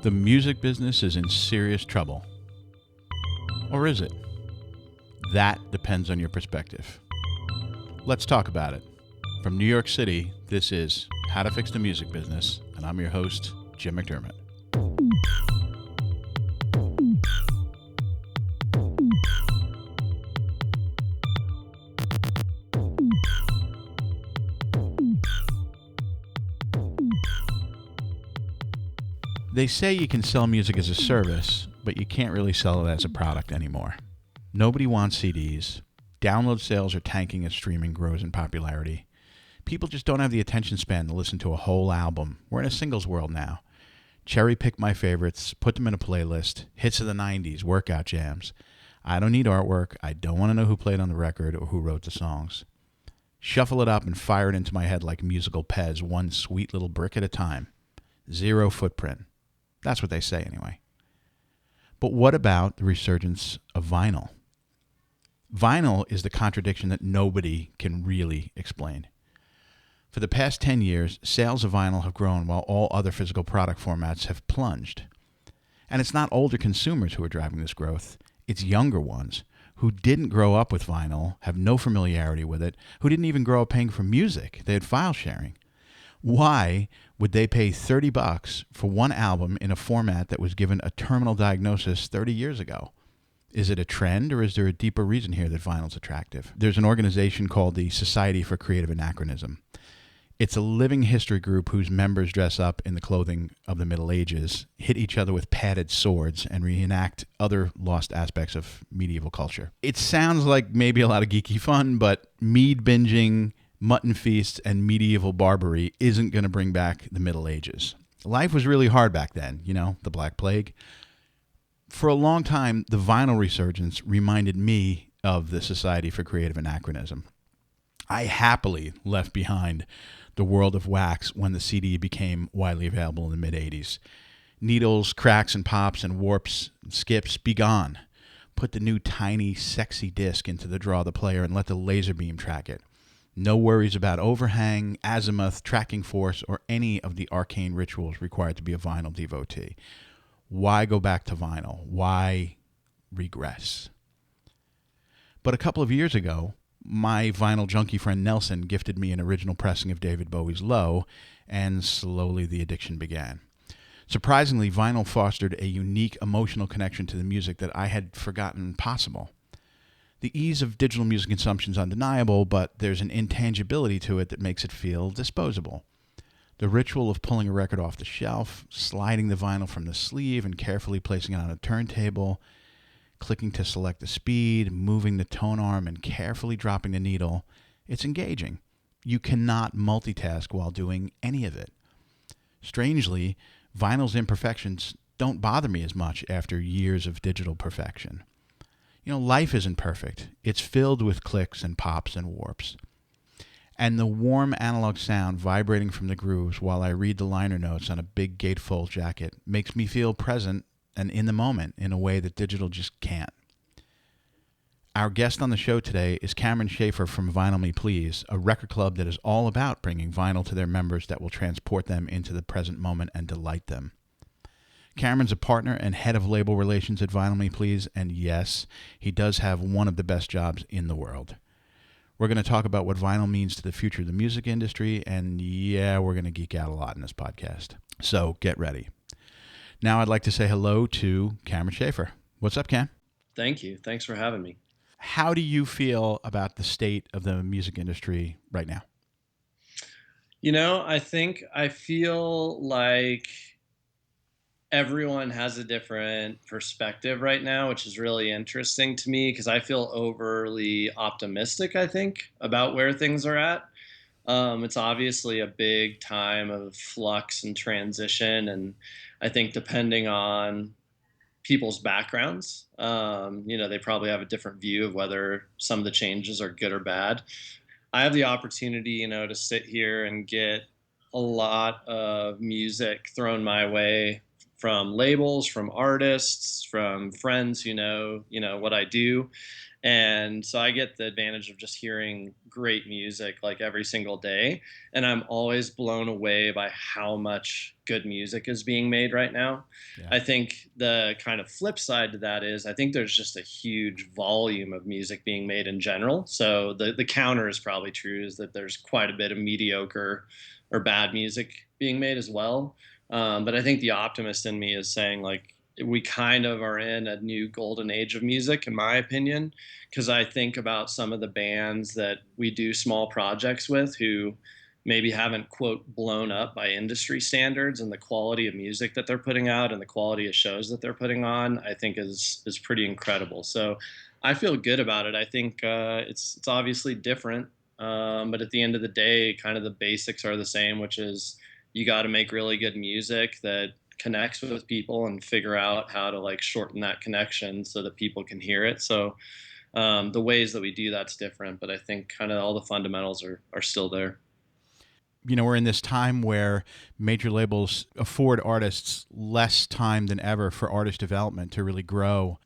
The music business is in serious trouble. Or is it? That depends on your perspective. Let's talk about it. From New York City, this is How to Fix the Music Business, and I'm your host, Jim McDermott. They say you can sell music as a service, but you can't really sell it as a product anymore. Nobody wants CDs. Download sales are tanking as streaming grows in popularity. People just don't have the attention span to listen to a whole album. We're in a singles world now. Cherry pick my favorites, put them in a playlist, hits of the 90s, workout jams. I don't need artwork. I don't want to know who played on the record or who wrote the songs. Shuffle it up and fire it into my head like musical Pez, one sweet little brick at a time. Zero footprint. That's what they say anyway. But what about the resurgence of vinyl? Vinyl is the contradiction that nobody can really explain. For the past 10 years, sales of vinyl have grown while all other physical product formats have plunged. And it's not older consumers who are driving this growth. It's younger ones who didn't grow up with vinyl, have no familiarity with it, who didn't even grow up paying for music. They had file sharing. Why would they pay $30 for one album in a format that was given a terminal diagnosis 30 years ago? Is it a trend, or is there a deeper reason here that vinyl's attractive? There's an organization called the Society for Creative Anachronism. It's a living history group whose members dress up in the clothing of the Middle Ages, hit each other with padded swords, and reenact other lost aspects of medieval culture. It sounds like maybe a lot of geeky fun, but mead binging, mutton feasts, and medieval barbery isn't going to bring back the Middle Ages. Life was really hard back then, the Black Plague. For a long time, the vinyl resurgence reminded me of the Society for Creative Anachronism. I happily left behind the world of wax when the CD became widely available in the mid-'80s. Needles, cracks, and pops, and warps, and skips, be gone. Put the new tiny, sexy disc into the draw of the player and let the laser beam track it. No worries about overhang, azimuth, tracking force, or any of the arcane rituals required to be a vinyl devotee. Why go back to vinyl? Why regress? But a couple of years ago, my vinyl junkie friend Nelson gifted me an original pressing of David Bowie's Low, and slowly the addiction began. Surprisingly, vinyl fostered a unique emotional connection to the music that I had forgotten possible. The ease of digital music consumption is undeniable, but there's an intangibility to it that makes it feel disposable. The ritual of pulling a record off the shelf, sliding the vinyl from the sleeve and carefully placing it on a turntable, clicking to select the speed, moving the tone arm, and carefully dropping the needle, it's engaging. You cannot multitask while doing any of it. Strangely, vinyl's imperfections don't bother me as much after years of digital perfection. Life isn't perfect. It's filled with clicks and pops and warps. And the warm analog sound vibrating from the grooves while I read the liner notes on a big gatefold jacket makes me feel present and in the moment in a way that digital just can't. Our guest on the show today is Cameron Shaefer from Vinyl Me Please, a record club that is all about bringing vinyl to their members that will transport them into the present moment and delight them. Cameron's a partner and head of label relations at Vinyl Me Please, and yes, he does have one of the best jobs in the world. We're going to talk about what vinyl means to the future of the music industry, and yeah, we're going to geek out a lot in this podcast. So get ready. Now I'd like to say hello to Cameron Shaefer. What's up, Cam? Thank you. Thanks for having me. How do you feel about the state of the music industry right now? I feel like everyone has a different perspective right now, which is really interesting to me because I feel overly optimistic, I think, about where things are at. It's obviously a big time of flux and transition, and I think depending on people's backgrounds, they probably have a different view of whether some of the changes are good or bad. I have the opportunity, to sit here and get a lot of music thrown my way from labels, from artists, from friends who know what I do. And so I get the advantage of just hearing great music like every single day. And I'm always blown away by how much good music is being made right now. Yeah. I think the kind of flip side to that is I think there's just a huge volume of music being made in general. So the counter is probably true, is that there's quite a bit of mediocre or bad music being made as well. But I think the optimist in me is saying, like, we kind of are in a new golden age of music, in my opinion, because I think about some of the bands that we do small projects with who maybe haven't, quote, blown up by industry standards, and the quality of music that they're putting out and the quality of shows that they're putting on, I think is pretty incredible. So I feel good about it. I think it's obviously different, but at the end of the day, kind of the basics are the same, which is you got to make really good music that connects with people and figure out how to like shorten that connection so that people can hear it. So the ways that we do that's different, but I think kind of all the fundamentals are still there. We're in this time where major labels afford artists less time than ever for artist development to really grow.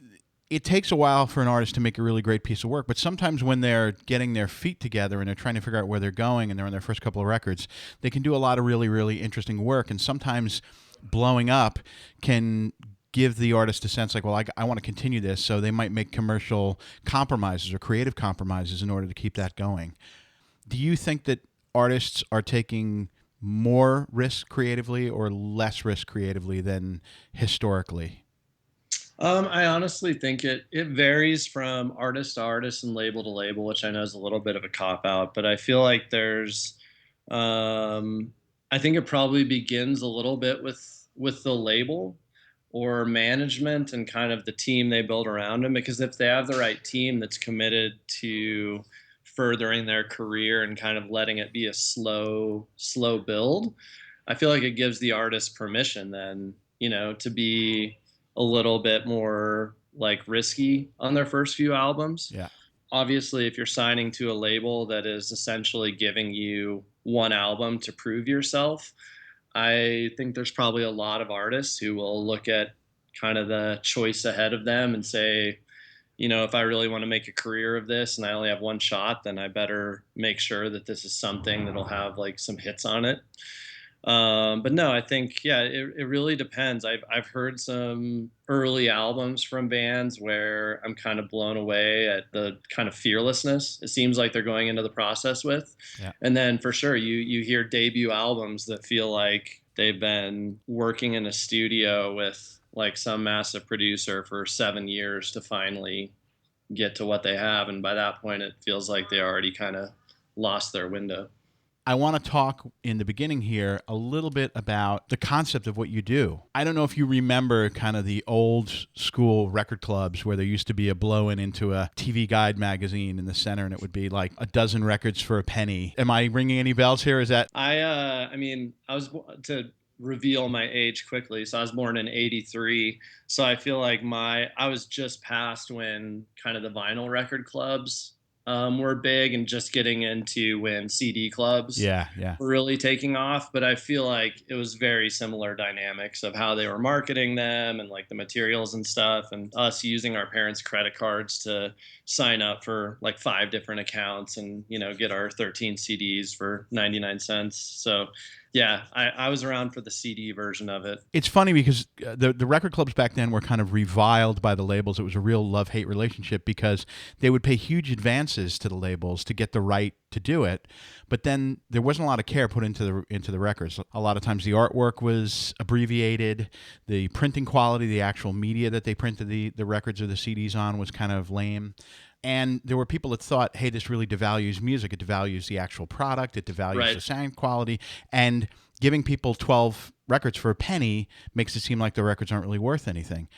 It takes a while for an artist to make a really great piece of work, but sometimes when they're getting their feet together and they're trying to figure out where they're going and they're on their first couple of records, they can do a lot of really, really interesting work. And sometimes blowing up can give the artist a sense like, well, I want to continue this. So they might make commercial compromises or creative compromises in order to keep that going. Do you think that artists are taking more risk creatively or less risk creatively than historically? I honestly think it varies from artist to artist and label to label, which I know is a little bit of a cop out, but I feel like um, I think it probably begins a little bit with the label or management and kind of the team they build around them. Because if they have the right team that's committed to furthering their career and kind of letting it be a slow build, I feel like it gives the artist permission then, to be a little bit more like risky on their first few albums. Yeah. Obviously, if you're signing to a label that is essentially giving you one album to prove yourself, I think there's probably a lot of artists who will look at kind of the choice ahead of them and say, if I really want to make a career of this and I only have one shot, then I better make sure that this is something that'll have like some hits on it. But no, I think, yeah, it really depends. I've heard some early albums from bands where I'm kind of blown away at the kind of fearlessness it seems like they're going into the process with. Yeah. And then for sure you hear debut albums that feel like they've been working in a studio with like some massive producer for 7 years to finally get to what they have, and by that point it feels like they already kind of lost their window. I want to talk in the beginning here a little bit about the concept of what you do. I don't know if you remember kind of the old school record clubs where there used to be a blow-in into a TV Guide magazine in the center, and it would be like a dozen records for a penny. Am I ringing any bells here? Is that? I mean, to reveal my age quickly. So I was born in '83. So I feel like I was just past when kind of the vinyl record clubs were big, and just getting into when CD clubs Yeah, yeah. were really taking off. But I feel like it was very similar dynamics of how they were marketing them and like the materials and stuff, and us using our parents' credit cards to sign up for like 5 different accounts and get our 13 CDs for 99 cents. So yeah, I was around for the CD version of it. It's funny because the record clubs back then were kind of reviled by the labels. It was a real love-hate relationship because they would pay huge advances to the labels to get the right to do it, but then there wasn't a lot of care put into the records. A lot of times the artwork was abbreviated, the printing quality, the actual media that they printed the records or the CDs on was kind of lame. And there were people that thought, hey, this really devalues music. It devalues the actual product. It devalues Right. the sound quality. And giving people 12 records for a penny makes it seem like the records aren't really worth anything.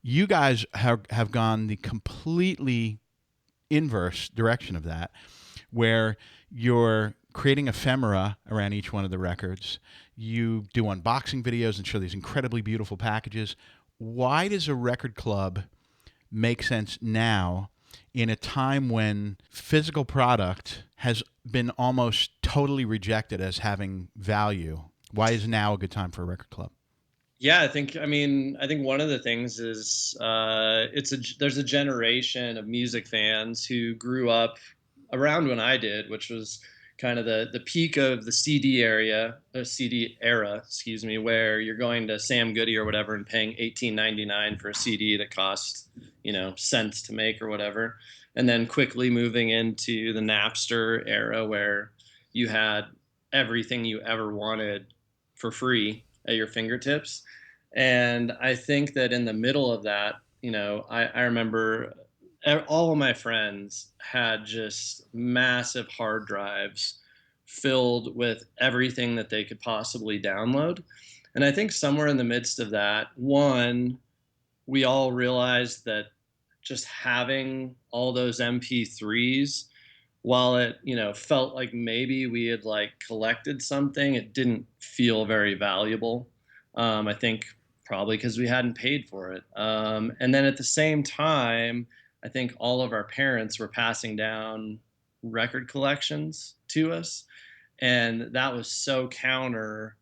You guys have gone the completely inverse direction of that, where you're creating ephemera around each one of the records. You do unboxing videos and show these incredibly beautiful packages. Why does a record club make sense now in a time when physical product has been almost totally rejected as having value? Why is now a good time for a record club? Yeah, I think one of the things is there's a generation of music fans who grew up around when I did, which was kind of the peak of the CD era, excuse me, where you're going to Sam Goody or whatever and paying 18.99 for a CD that costs, cents to make or whatever. And then quickly moving into the Napster era where you had everything you ever wanted for free at your fingertips. And I think that in the middle of that, I remember all of my friends had just massive hard drives filled with everything that they could possibly download. And I think somewhere in the midst of that, one, we all realized that just having all those MP3s, while it felt like maybe we had like collected something, it didn't feel very valuable. I think probably because we hadn't paid for it. And then at the same time, I think all of our parents were passing down record collections to us, and that was so counter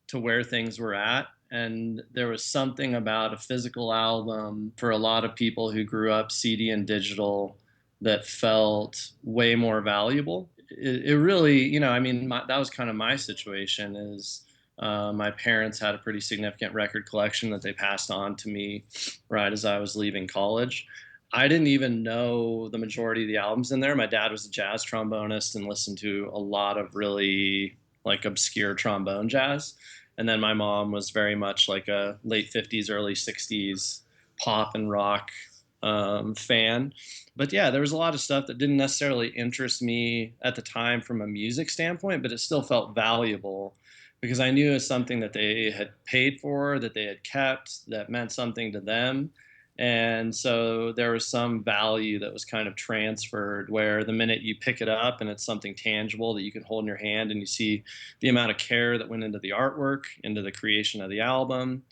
to where things were at. And there was something about a physical album for a lot of people who grew up CD and digital that felt way more valuable. It really, that was kind of my situation. Is My parents had a pretty significant record collection that they passed on to me right as I was leaving college. I didn't even know the majority of the albums in there. My dad was a jazz trombonist and listened to a lot of really like obscure trombone jazz. And then my mom was very much like a late 50s, early 60s pop and rock fan. But yeah, there was a lot of stuff that didn't necessarily interest me at the time from a music standpoint, but it still felt valuable because I knew it was something that they had paid for, that they had kept, that meant something to them. And so there was some value that was kind of transferred where the minute you pick it up and it's something tangible that you can hold in your hand and you see the amount of care that went into the artwork, into the creation of the album.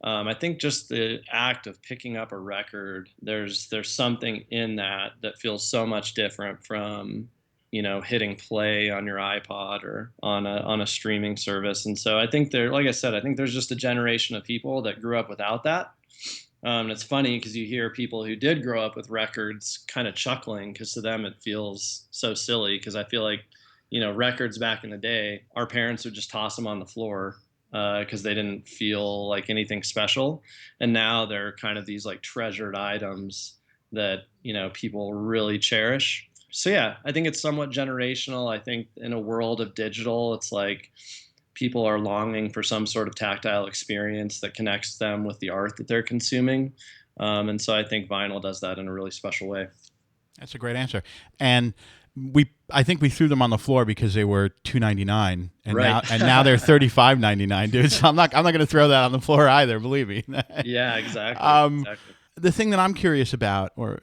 I think just the act of picking up a record, there's something in that that feels so much different from hitting play on your iPod or on a streaming service. And so I think like I said, I think there's just a generation of people that grew up without that. And it's funny because you hear people who did grow up with records kind of chuckling because to them it feels so silly. Because I feel like, records back in the day, our parents would just toss them on the floor because they didn't feel like anything special. And now they're kind of these like treasured items that, people really cherish. So yeah, I think it's somewhat generational. I think in a world of digital, it's like people are longing for some sort of tactile experience that connects them with the art that they're consuming. And so I think vinyl does that in a really special way. That's a great answer. And I think we threw them on the floor because they were $2.99, and Right. now they're $35.99, dude. So I'm not going to throw that on the floor either. Believe me. Yeah, exactly. um, Exactly. the thing that I'm curious about, or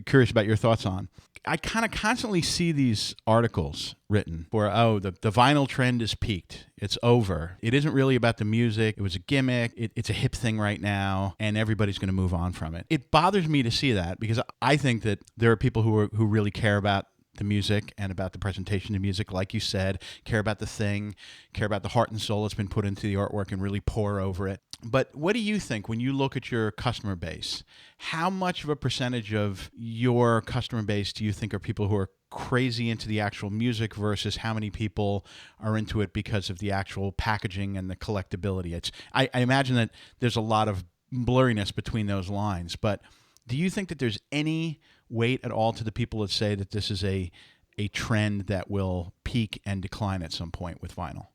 curious about your thoughts on, I kind of constantly see these articles written where, the vinyl trend is peaked. It's over. It isn't really about the music. It was a gimmick. It's a hip thing right now, and everybody's going to move on from it. It bothers me to see that because I think that there are people who really care about the music and about the presentation of music, like you said, care about the thing, care about the heart and soul that's been put into the artwork and really pour over it. But what do you think when you look at your customer base? How much of a percentage of your customer base do you think are people who are crazy into the actual music versus how many people are into it because of the actual packaging and the collectability? I imagine that there's a lot of blurriness between those lines, but do you think that there's any weight at all to the people that say that this is a trend that will peak and decline at some point with vinyl?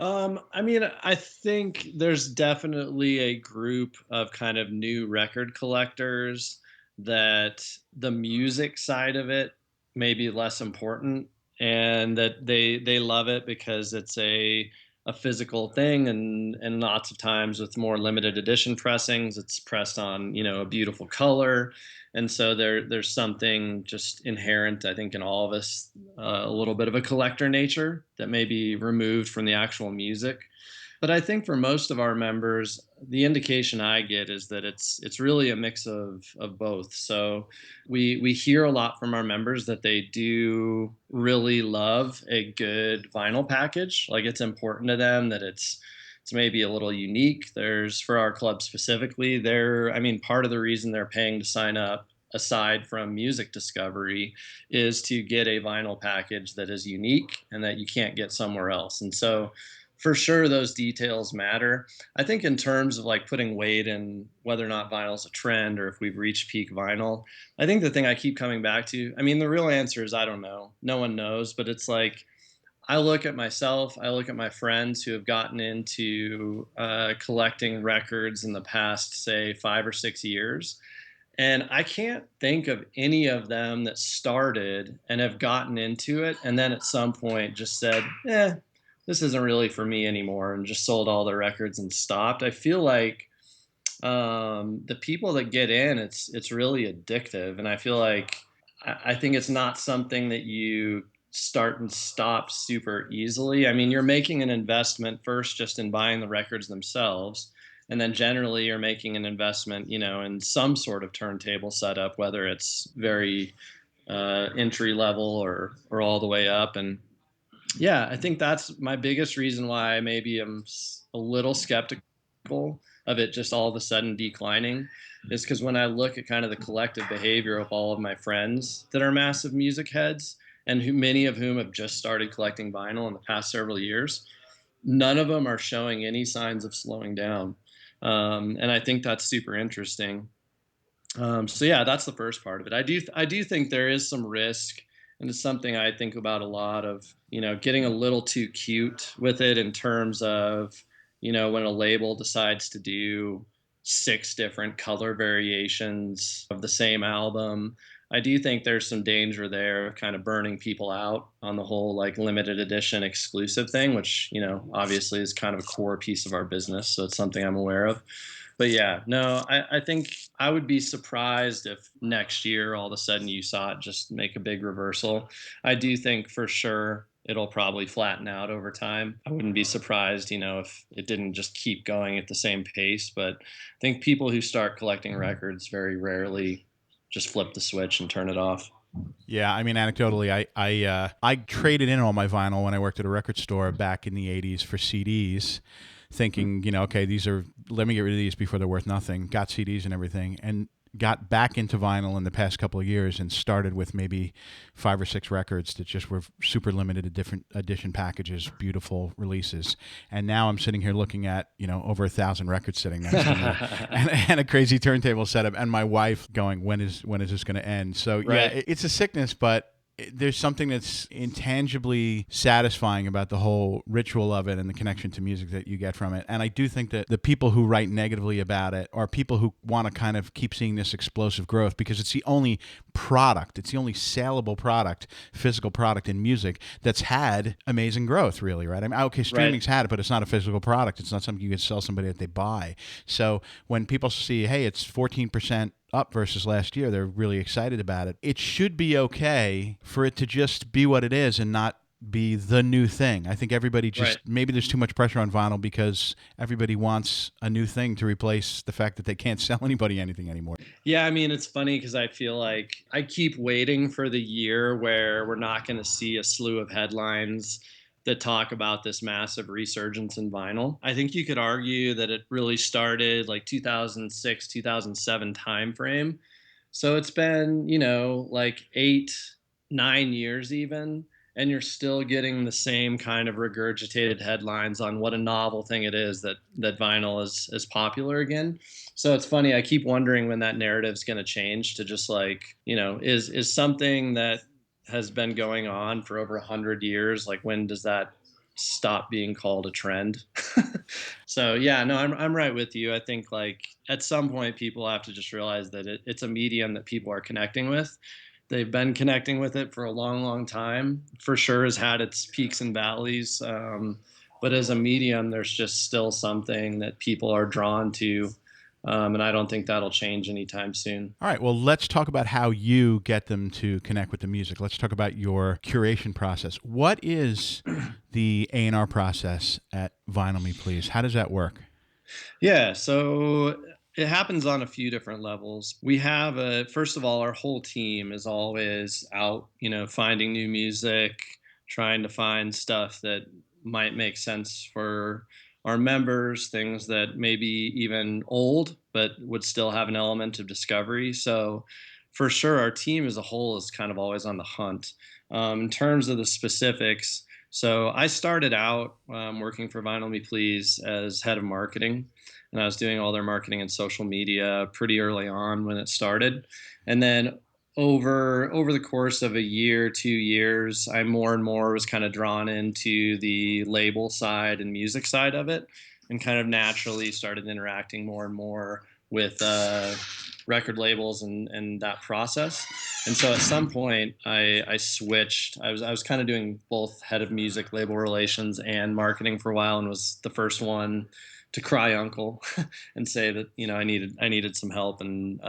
I think there's definitely a group of kind of new record collectors that the music side of it may be less important, and that they love it because it's a physical thing, and lots of times with more limited edition pressings, it's pressed on a beautiful color. And so there's something just inherent, I think, in all of us, a little bit of a collector nature that may be removed from the actual music. But I think for most of our members, the indication I get is that it's really a mix of both. So we hear a lot from our members that they do really love a good vinyl package. Like it's important to them that it's it's maybe a little unique. There's for our club specifically, I mean, part of the reason they're paying to sign up, aside from music discovery, is to get a vinyl package that is unique and that you can't get somewhere else. And so, for sure, those details matter. I think in terms of like putting weight in whether or not vinyl is a trend or if we've reached peak vinyl, I think the thing I keep coming back to, I mean, the real answer is I don't know. No one knows, but it's like I look at myself, I look at my friends who have gotten into collecting records in the past, say, 5 or 6 years. And I can't think of any of them that started and have gotten into it and then at some point just said, this isn't really for me anymore, and just sold all their records and stopped. I feel like the people that get in, it's really addictive, and I feel like I think it's not something that you start and stop super easily. I mean, you're making an investment first just in buying the records themselves, and then generally you're making an investment, in some sort of turntable setup, whether it's very entry level or all the way up. And yeah, I think that's my biggest reason why I maybe am a little skeptical of it just all of a sudden declining is because when I look at kind of the collective behavior of all of my friends that are massive music heads and many of whom have just started collecting vinyl in the past several years, none of them are showing any signs of slowing down. And I think that's super interesting. So yeah, that's the first part of it. I do think there is some risk, and it's something I think about a lot of, getting a little too cute with it in terms of, when a label decides to do 6 different color variations of the same album. I do think there's some danger there of kind of burning people out on the whole like limited edition exclusive thing, which, obviously is kind of a core piece of our business. So it's something I'm aware of. But yeah, no, I think I would be surprised if next year all of a sudden you saw it just make a big reversal. I do think for sure it'll probably flatten out over time. I wouldn't be surprised, if it didn't just keep going at the same pace. But I think people who start collecting records very rarely just flip the switch and turn it off. Yeah, I mean, anecdotally, I traded in all my vinyl when I worked at a record store back in the '80s for CDs, thinking, okay, let me get rid of these before they're worth nothing. Got CDs and everything, and got back into vinyl in the past couple of years and started with maybe 5 or 6 records that just were super limited different edition packages, beautiful releases. And now I'm sitting here looking at, over 1,000 records sitting next to me and a crazy turntable setup, and my wife going, when is this going to end? So yeah, Right. it's a sickness, but there's something that's intangibly satisfying about the whole ritual of it and the connection to music that you get from it. And I do think that the people who write negatively about it are people who want to kind of keep seeing this explosive growth because it's the only product, it's the only saleable product, physical product in music that's had amazing growth, really, right? I mean, okay, streaming's Right. had it, but it's not a physical product. It's not something you can sell somebody that they buy. So when people see, hey, it's 14% up versus last year, they're really excited about it. It should be okay for it to just be what it is and not be the new thing. I think everybody Right. maybe there's too much pressure on vinyl because everybody wants a new thing to replace the fact that they can't sell anybody anything anymore. Yeah, I mean, it's funny because I feel like I keep waiting for the year where we're not going to see a slew of headlines that talk about this massive resurgence in vinyl. I think you could argue that it really started like 2006, 2007 timeframe. So it's been, like 8, 9 years even, and you're still getting the same kind of regurgitated headlines on what a novel thing it is that vinyl is popular again. So it's funny. I keep wondering when that narrative's going to change to just like, is something that has been going on for over 100 years. Like, when does that stop being called a trend? So yeah, no, I'm right with you. I think like at some point people have to just realize that it's a medium that people are connecting with. They've been connecting with it for a long, long time. For sure, has had its peaks and valleys. But as a medium, there's just still something that people are drawn to, and I don't think that'll change anytime soon. All right, well, let's talk about how you get them to connect with the music. Let's talk about your curation process. What is the A&R process at Vinyl Me Please? How does that work? Yeah, so it happens on a few different levels. We have first of all, our whole team is always out, finding new music, trying to find stuff that might make sense for our members, things that maybe even old, but would still have an element of discovery. So for sure, our team as a whole is kind of always on the hunt. In terms of the specifics, so I started out working for Vinyl Me Please as head of marketing, and I was doing all their marketing and social media pretty early on when it started. And then over the course of a year, 2 years, I more and more was kind of drawn into the label side and music side of it, and kind of naturally started interacting more and more with record labels and that process. And so at some point, I switched. I was kind of doing both head of music, label relations, and marketing for a while, and was the first one to cry uncle and say that I needed some help, and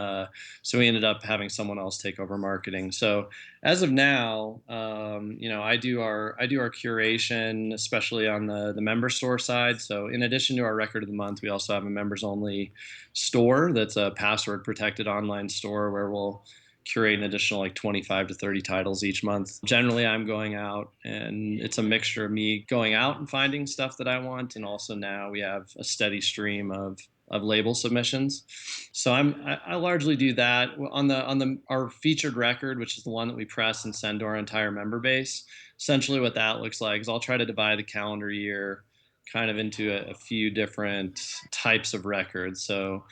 so we ended up having someone else take over marketing. So as of now, I do our curation, especially on the member store side. So in addition to our record of the month, we also have a members only store that's a password protected online store where we'll curate an additional like 25 to 30 titles each month. Generally, I'm going out, and it's a mixture of me going out and finding stuff that I want, and also now we have a steady stream of label submissions. So I largely do that on the our featured record, which is the one that we press and send to our entire member base. Essentially, what that looks like is I'll try to divide the calendar year kind of into a few different types of records. So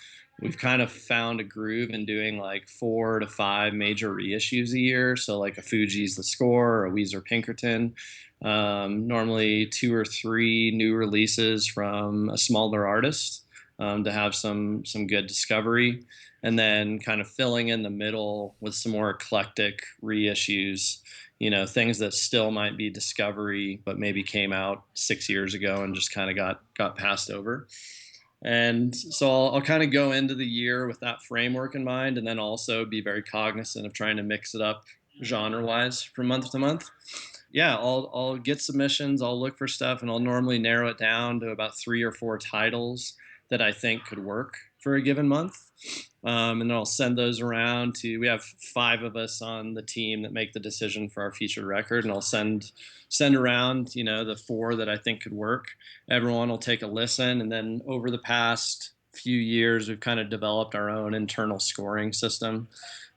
we've kind of found a groove in doing like 4 to 5 major reissues a year. So like a Fuji's The Score, or a Weezer Pinkerton. Normally 2 or 3 new releases from a smaller artist to have some good discovery, and then kind of filling in the middle with some more eclectic reissues. Things that still might be discovery, but maybe came out 6 years ago and just kind of got passed over. And so I'll kind of go into the year with that framework in mind, and then also be very cognizant of trying to mix it up genre wise from month to month. Yeah, I'll get submissions, I'll look for stuff, and I'll normally narrow it down to about 3 or 4 titles that I think could work for a given month. And then I'll send those around to. We have 5 of us on the team that make the decision for our featured record, and I'll send around, the 4 that I think could work. Everyone will take a listen, and then over the past few years, we've kind of developed our own internal scoring system,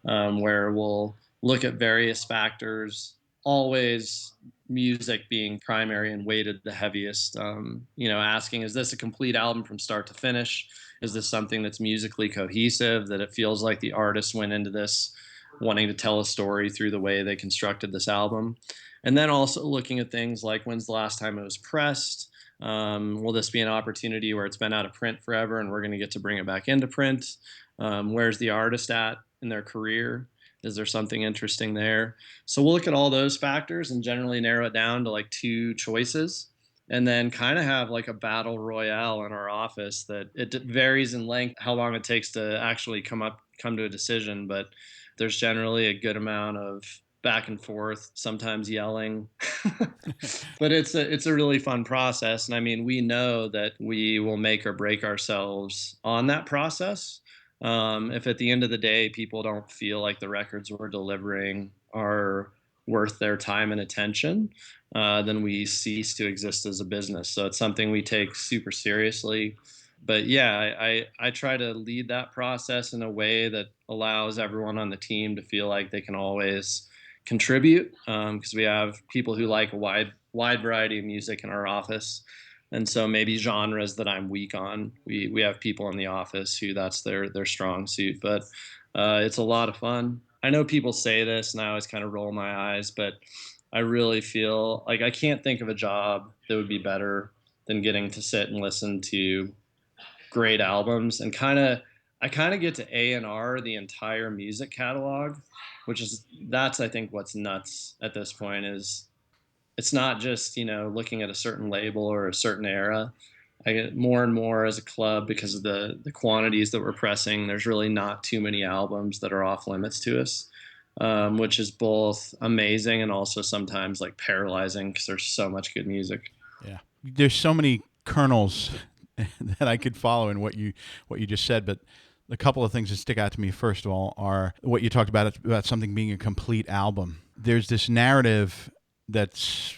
where we'll look at various factors, always music being primary and weighted the heaviest. Asking, is this a complete album from start to finish? Is this something that's musically cohesive, that it feels like the artist went into this wanting to tell a story through the way they constructed this album? And then also looking at things like, when's the last time it was pressed? Will this be an opportunity where it's been out of print forever and we're going to get to bring it back into print? Where's the artist at in their career? Is there something interesting there? So we'll look at all those factors and generally narrow it down to like 2 choices, and then kind of have like a battle royale in our office that it varies in length, how long it takes to actually come to a decision. But there's generally a good amount of back and forth, sometimes yelling. But it's a really fun process. And I mean, we know that we will make or break ourselves on that process. If at the end of the day people don't feel like the records we're delivering are worth their time and attention, then we cease to exist as a business. So it's something we take super seriously. But yeah, I try to lead that process in a way that allows everyone on the team to feel like they can always contribute, because we have people who like a wide variety of music in our office. And so maybe genres that I'm weak on, we have people in the office who that's their strong suit. But it's a lot of fun. I know people say this, and I always kind of roll my eyes, but I really feel like I can't think of a job that would be better than getting to sit and listen to great albums, and I kind of get to A&R the entire music catalog, that's I think what's nuts at this point. Is it's not just looking at a certain label or a certain era. I get more and more as a club, because of the quantities that we're pressing. There's really not too many albums that are off limits to us, which is both amazing and also sometimes like paralyzing, because there's so much good music. Yeah, there's so many kernels that I could follow in what you just said, but a couple of things that stick out to me, first of all, are what you talked about something being a complete album. There's this narrative that's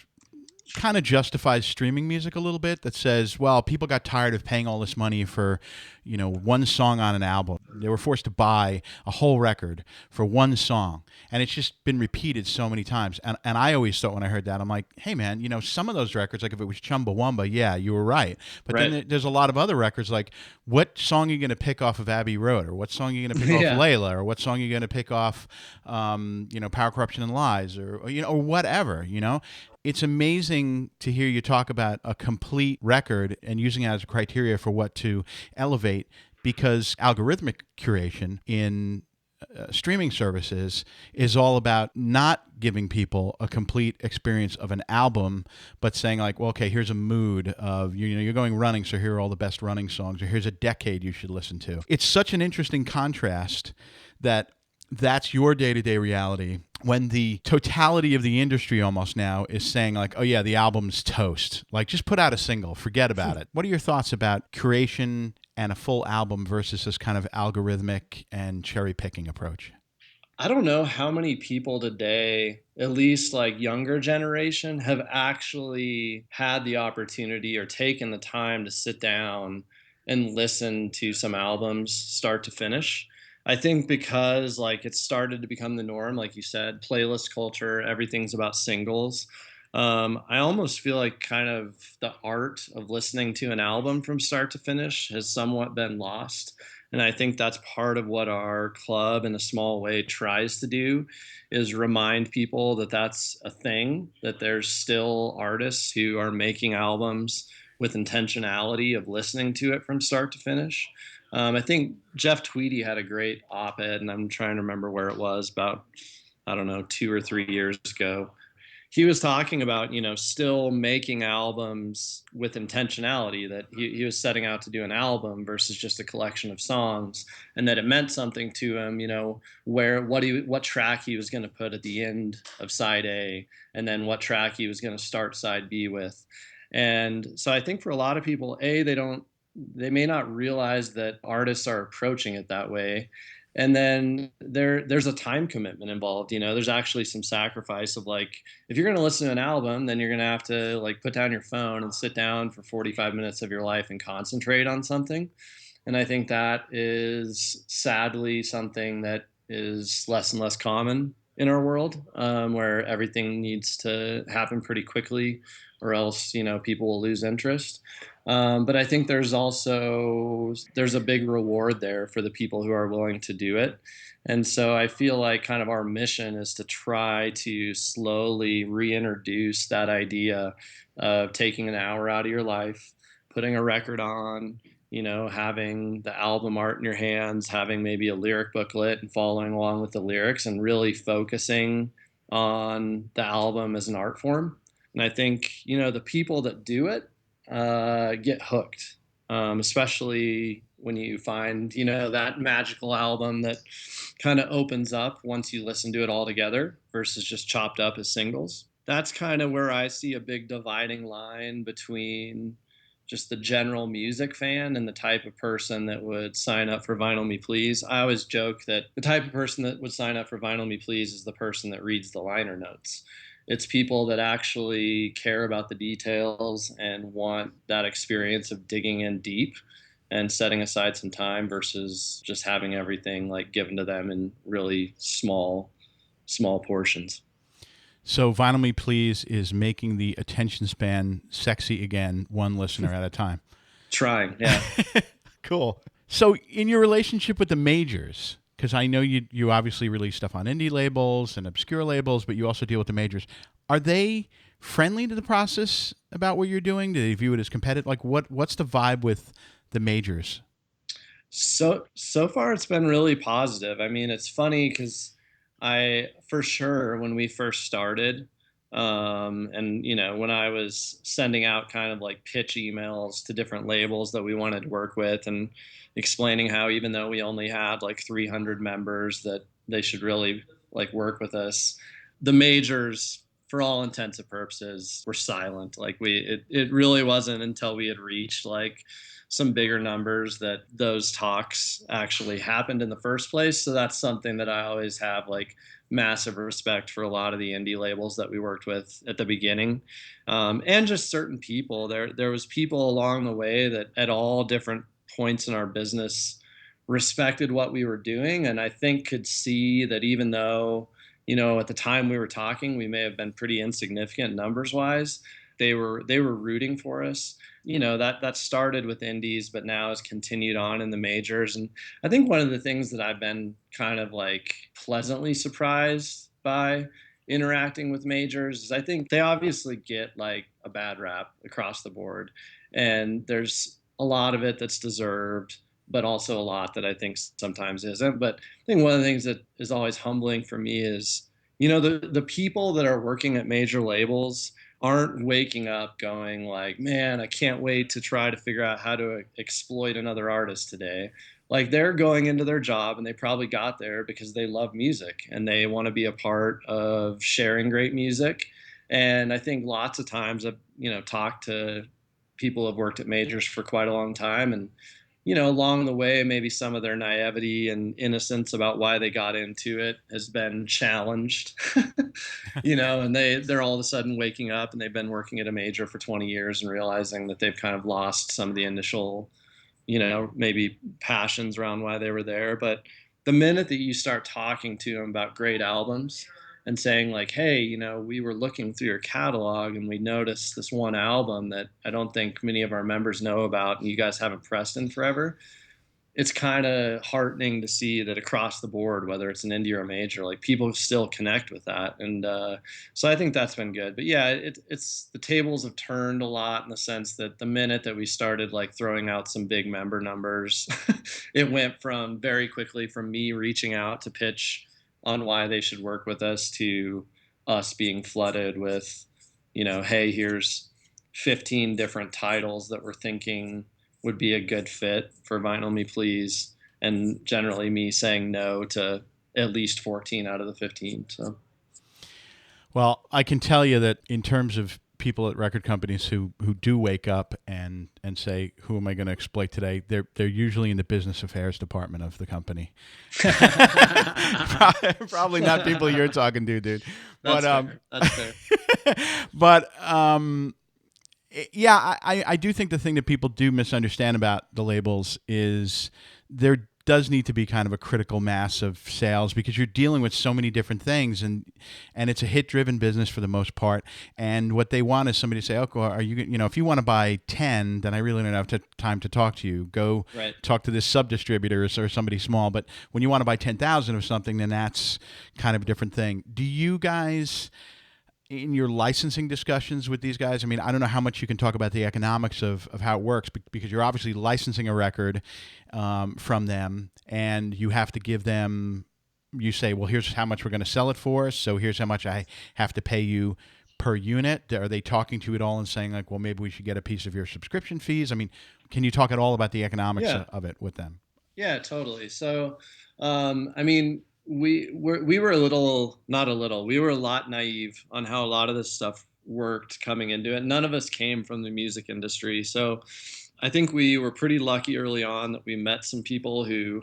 kind of justifies streaming music a little bit, that says, well, people got tired of paying all this money for, one song on an album. They were forced to buy a whole record for one song. And it's just been repeated so many times. And I always thought when I heard that, I'm like, hey, man, some of those records, like if it was Chumbawamba, yeah, you were right. But Right. then there's a lot of other records, like what song are you going to pick off of Abbey Road? Or what song are you going to pick off Yeah. Layla? Or what song are you going to pick off, Power, Corruption, and Lies? Or whatever, It's amazing to hear you talk about a complete record and using it as a criteria for what to elevate, because algorithmic curation in streaming services is all about not giving people a complete experience of an album, but saying like, well, okay, here's a mood of, you're going running, so here are all the best running songs, or here's a decade you should listen to. It's such an interesting contrast that's your day-to-day reality, when the totality of the industry almost now is saying like, oh yeah, the album's toast. Like, just put out a single, forget about it. What are your thoughts about curation and a full album versus this kind of algorithmic and cherry-picking approach? I don't know how many people today, at least like younger generation, have actually had the opportunity or taken the time to sit down and listen to some albums start to finish. I think because like it started to become the norm, like you said, playlist culture, everything's about singles. I almost feel like kind of the art of listening to an album from start to finish has somewhat been lost. And I think that's part of what our club in a small way tries to do, is remind people that that's a thing, that there's still artists who are making albums with intentionality of listening to it from start to finish. I think Jeff Tweedy had a great op-ed, and I'm trying to remember where it was, about, I don't know, 2 or 3 years ago. He was talking about, still making albums with intentionality, that he was setting out to do an album versus just a collection of songs, and that it meant something to him, what track he was going to put at the end of side A, and then what track he was going to start side B with. And so I think for a lot of people, they may not realize that artists are approaching it that way. And then there's a time commitment involved. There's actually some sacrifice of, like, if you're going to listen to an album, then you're going to have to like put down your phone and sit down for 45 minutes of your life and concentrate on something. And I think that is sadly something that is less and less common in our world, where everything needs to happen pretty quickly, or else people will lose interest. But I think there's a big reward there for the people who are willing to do it. And so I feel like kind of our mission is to try to slowly reintroduce that idea of taking an hour out of your life, putting a record on, having the album art in your hands, having maybe a lyric booklet and following along with the lyrics, and really focusing on the album as an art form. And I think, the people that do it get hooked, especially when you find, that magical album that kind of opens up once you listen to it all together versus just chopped up as singles. That's kind of where I see a big dividing line between just the general music fan and the type of person that would sign up for Vinyl Me Please. I always joke that the type of person that would sign up for Vinyl Me Please is the person that reads the liner notes. It's people that actually care about the details and want that experience of digging in deep and setting aside some time versus just having everything like given to them in really small portions. So Vinyl Me Please is making the attention span sexy again, one listener at a time. Trying, yeah. Cool. So in your relationship with the majors, because I know you obviously release stuff on indie labels and obscure labels, but you also deal with the majors. Are they friendly to the process about what you're doing? Do they view it as competitive? Like, what's the vibe with the majors? So far it's been really positive. I mean, it's funny because I for sure when we first started, and when I was sending out kind of like pitch emails to different labels that we wanted to work with, and explaining how even though we only had like 300 members, that they should really like work with us. The majors, for all intents and purposes, were silent. Like it really wasn't until we had reached like some bigger numbers that those talks actually happened in the first place. So that's something that I always have like massive respect for a lot of the indie labels that we worked with at the beginning, and just certain people. There was people along the way that at all different points in our business respected what we were doing, and I think could see that even though, at the time we were talking, we may have been pretty insignificant numbers wise. They were rooting for us. That started with indies, but now has continued on in the majors. And I think one of the things that I've been kind of like pleasantly surprised by interacting with majors is I think they obviously get like a bad rap across the board, and there's a lot of it that's deserved, but also a lot that I think sometimes isn't. But I think one of the things that is always humbling for me is, the people that are working at major labels aren't waking up going like, man, I can't wait to try to figure out how to exploit another artist today. Like, they're going into their job and they probably got there because they love music and they want to be a part of sharing great music. And I think lots of times I've, talked to people who have worked at majors for quite a long time, and along the way, maybe some of their naivety and innocence about why they got into it has been challenged. And they're all of a sudden waking up and they've been working at a major for 20 years and realizing that they've kind of lost some of the initial, maybe passions around why they were there. But the minute that you start talking to them about great albums and saying like, hey, we were looking through your catalog and we noticed this one album that I don't think many of our members know about and you guys haven't pressed in forever, it's kind of heartening to see that across the board, whether it's an indie or a major, like people still connect with that. And so I think that's been good. But yeah, it's the tables have turned a lot in the sense that the minute that we started like throwing out some big member numbers, it went from very quickly from me reaching out to pitch on why they should work with us to us being flooded with, hey, here's 15 different titles that we're thinking would be a good fit for Vinyl Me Please, and generally me saying no to at least 14 out of the 15. So, Well, I can tell you that in terms of people at record companies who do wake up and say, "Who am I going to exploit today?" They're usually in the business affairs department of the company. Probably not people you're talking to, dude. That's fair. That's fair. But yeah, I do think the thing that people do misunderstand about the labels is there does need to be kind of a critical mass of sales because you're dealing with so many different things, and it's a hit driven business for the most part. And what they want is somebody to say, "Okay, are you if you want to buy 10, then I really don't have time to talk to you. Go Right. talk to this sub distributor or somebody small." But when you want to buy 10,000 of something, then that's kind of a different thing. Do you guys, in your licensing discussions with these guys, I mean, I don't know how much you can talk about the economics of how it works because you're obviously licensing a record from them, and you have to give them, you say, well, here's how much we're going to sell it for, so here's how much I have to pay you per unit. Are they talking to you at all and saying like, well, maybe we should get a piece of your subscription fees? I mean, can you talk at all about the economics Yeah. of it with them? Yeah, totally. So, I mean, we were a little, not a little, we were a lot naive on how a lot of this stuff worked coming into it. None of us came from the music industry, so I think we were pretty lucky early on that we met some people who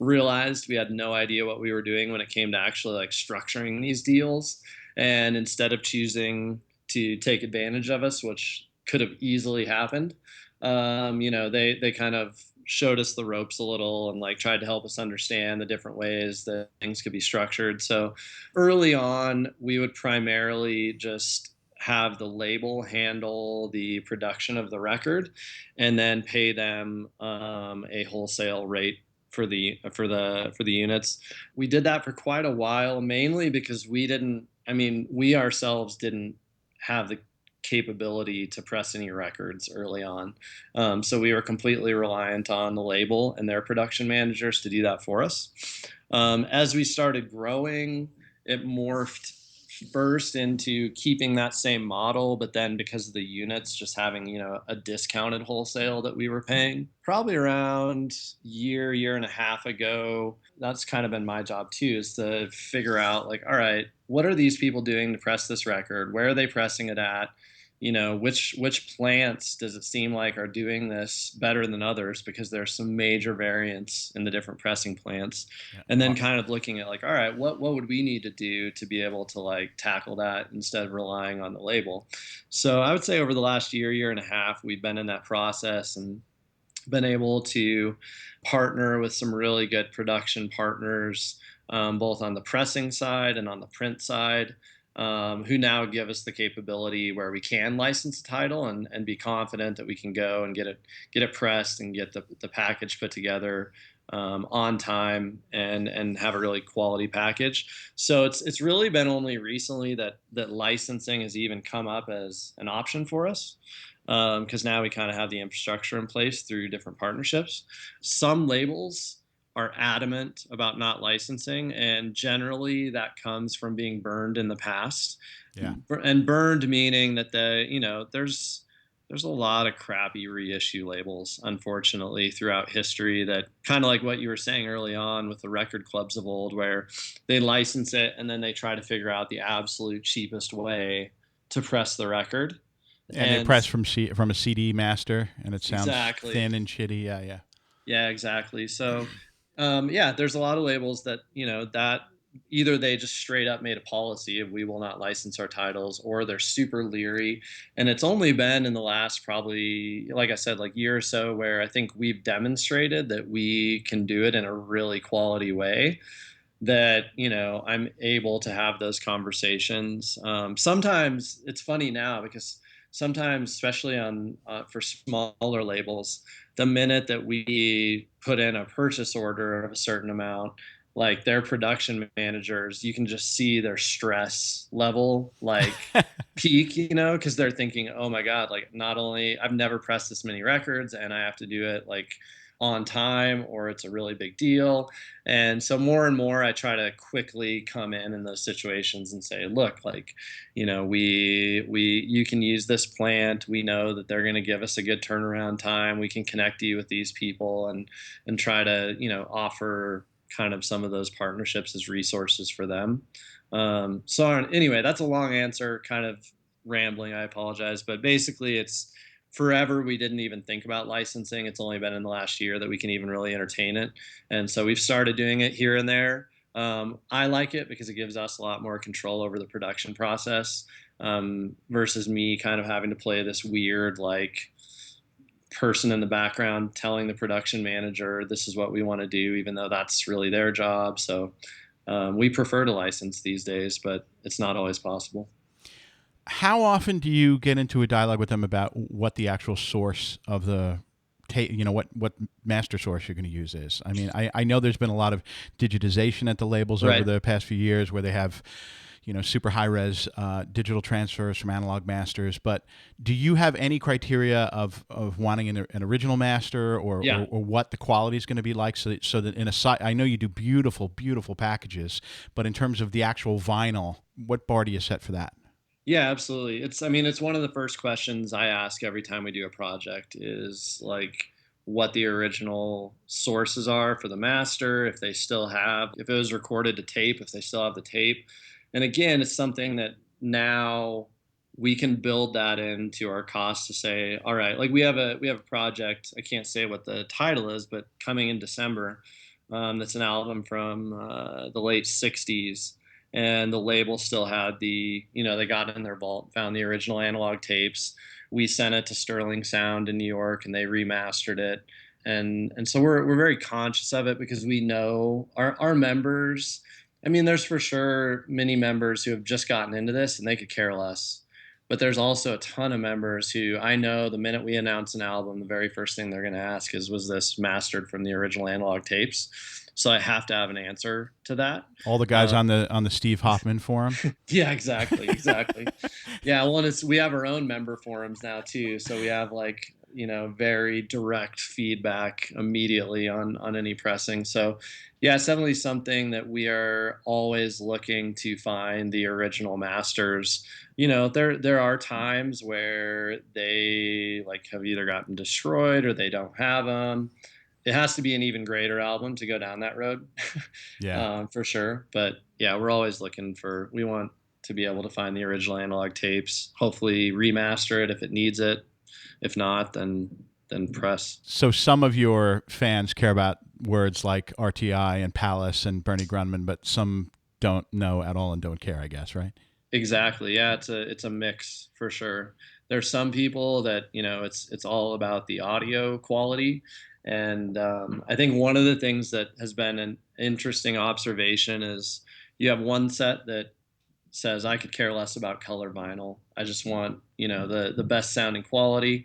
realized we had no idea what we were doing when it came to actually like structuring these deals. And instead of choosing to take advantage of us, which could have easily happened, they kind of showed us the ropes a little and like tried to help us understand the different ways that things could be structured. So early on, we would primarily just have the label handle the production of the record and then pay them a wholesale rate for the units. We did that for quite a while, mainly because we ourselves didn't have the capability to press any records early on. So we were completely reliant on the label and their production managers to do that for us. As we started growing, it morphed first into keeping that same model, but then because of the units, just having, a discounted wholesale that we were paying. Probably around year and a half ago, that's kind of been my job too, is to figure out like, all right, what are these people doing to press this record? Where are they pressing it at? which plants does it seem like are doing this better than others, because there's some major variance in the different pressing plants. Yeah. And then kind of looking at like, all right, what would we need to do to be able to like tackle that instead of relying on the label. So I would say over the last year and a half, we've been in that process and been able to partner with some really good production partners, both on the pressing side and on the print side, who now give us the capability where we can license a title and be confident that we can go and get it pressed and get the package put together on time and have a really quality package. So it's really been only recently that licensing has even come up as an option for us, because now we kind of have the infrastructure in place through different partnerships. Some labels are adamant about not licensing, and generally that comes from being burned in the past. Yeah. And burned meaning that there's a lot of crappy reissue labels, unfortunately, throughout history, that kind of like what you were saying early on with the record clubs of old, where they license it and then they try to figure out the absolute cheapest way to press the record. And they And press from a CD master, and it sounds exactly. thin and shitty. Yeah, yeah. Yeah, exactly. So, yeah, there's a lot of labels that, that either they just straight up made a policy of we will not license our titles, or they're super leery. And it's only been in the last probably, like I said, like year or so, where I think we've demonstrated that we can do it in a really quality way, that I'm able to have those conversations. Sometimes it's funny now, because sometimes, especially on for smaller labels, the minute that we put in a purchase order of a certain amount, like their production managers, you can just see their stress level like peak, because they're thinking, oh my god, like, not only I've never pressed this many records and I have to do it like on time, or it's a really big deal. And so more and more I try to quickly come in those situations and say, look, like, we you can use this plant. We know that they're going to give us a good turnaround time. We can connect you with these people, and try to, offer kind of some of those partnerships as resources for them. So anyway, that's a long answer, kind of rambling. I apologize, but basically it's forever we didn't even think about licensing. It's only been in the last year that we can even really entertain it. And so we've started doing it here and there. I like it because it gives us a lot more control over the production process, versus me kind of having to play this weird, like, person in the background telling the production manager this is what we want to do, even though that's really their job. So we prefer to license these days, but it's not always possible. How often do you get into a dialogue with them about what the actual source of the what master source you're going to use is? I mean, I know there's been a lot of digitization at the labels over Right. the past few years, where they have super high res digital transfers from analog masters. But do you have any criteria of wanting an original master, Yeah. or what the quality is going to be like, so that in a site, I know you do beautiful packages, but in terms of the actual vinyl, what bar do you set for that? Yeah, absolutely. I mean, it's one of the first questions I ask every time we do a project, is like what the original sources are for the master, if they still have, if it was recorded to tape, if they still have the tape. And again, it's something that now we can build that into our costs to say, all right, like we have a project, I can't say what the title is, but coming in December, that's an album from the late 60s, and the label still had they got in their vault, found the original analog tapes. We sent it to Sterling Sound in New York, and they remastered it. And so we're very conscious of it, because we know our members. I mean, there's for sure many members who have just gotten into this and they could care less. But there's also a ton of members who I know the minute we announce an album, the very first thing they're going to ask is, was this mastered from the original analog tapes? So I have to have an answer to that. All the guys Uh, on the Steve Hoffman forum. yeah, exactly, exactly. Yeah, well, it's we have our own member forums now too, so we have like very direct feedback immediately on any pressing. So yeah, it's definitely something that we are always looking to find the original masters. There are times where they like have either gotten destroyed or they don't have them. It has to be an even greater album to go down that road, Yeah. for sure. But yeah, we're always looking for. We want to be able to find the original analog tapes. Hopefully, remaster it if it needs it. If not, then press. So some of your fans care about words like RTI and Palace and Bernie Grundman, but some don't know at all and don't care, I guess, right? Exactly. Yeah, it's a mix for sure. There's some people that it's all about the audio quality, and I think one of the things that has been an interesting observation is you have one set that says I could care less about color vinyl. I just want the best sounding quality,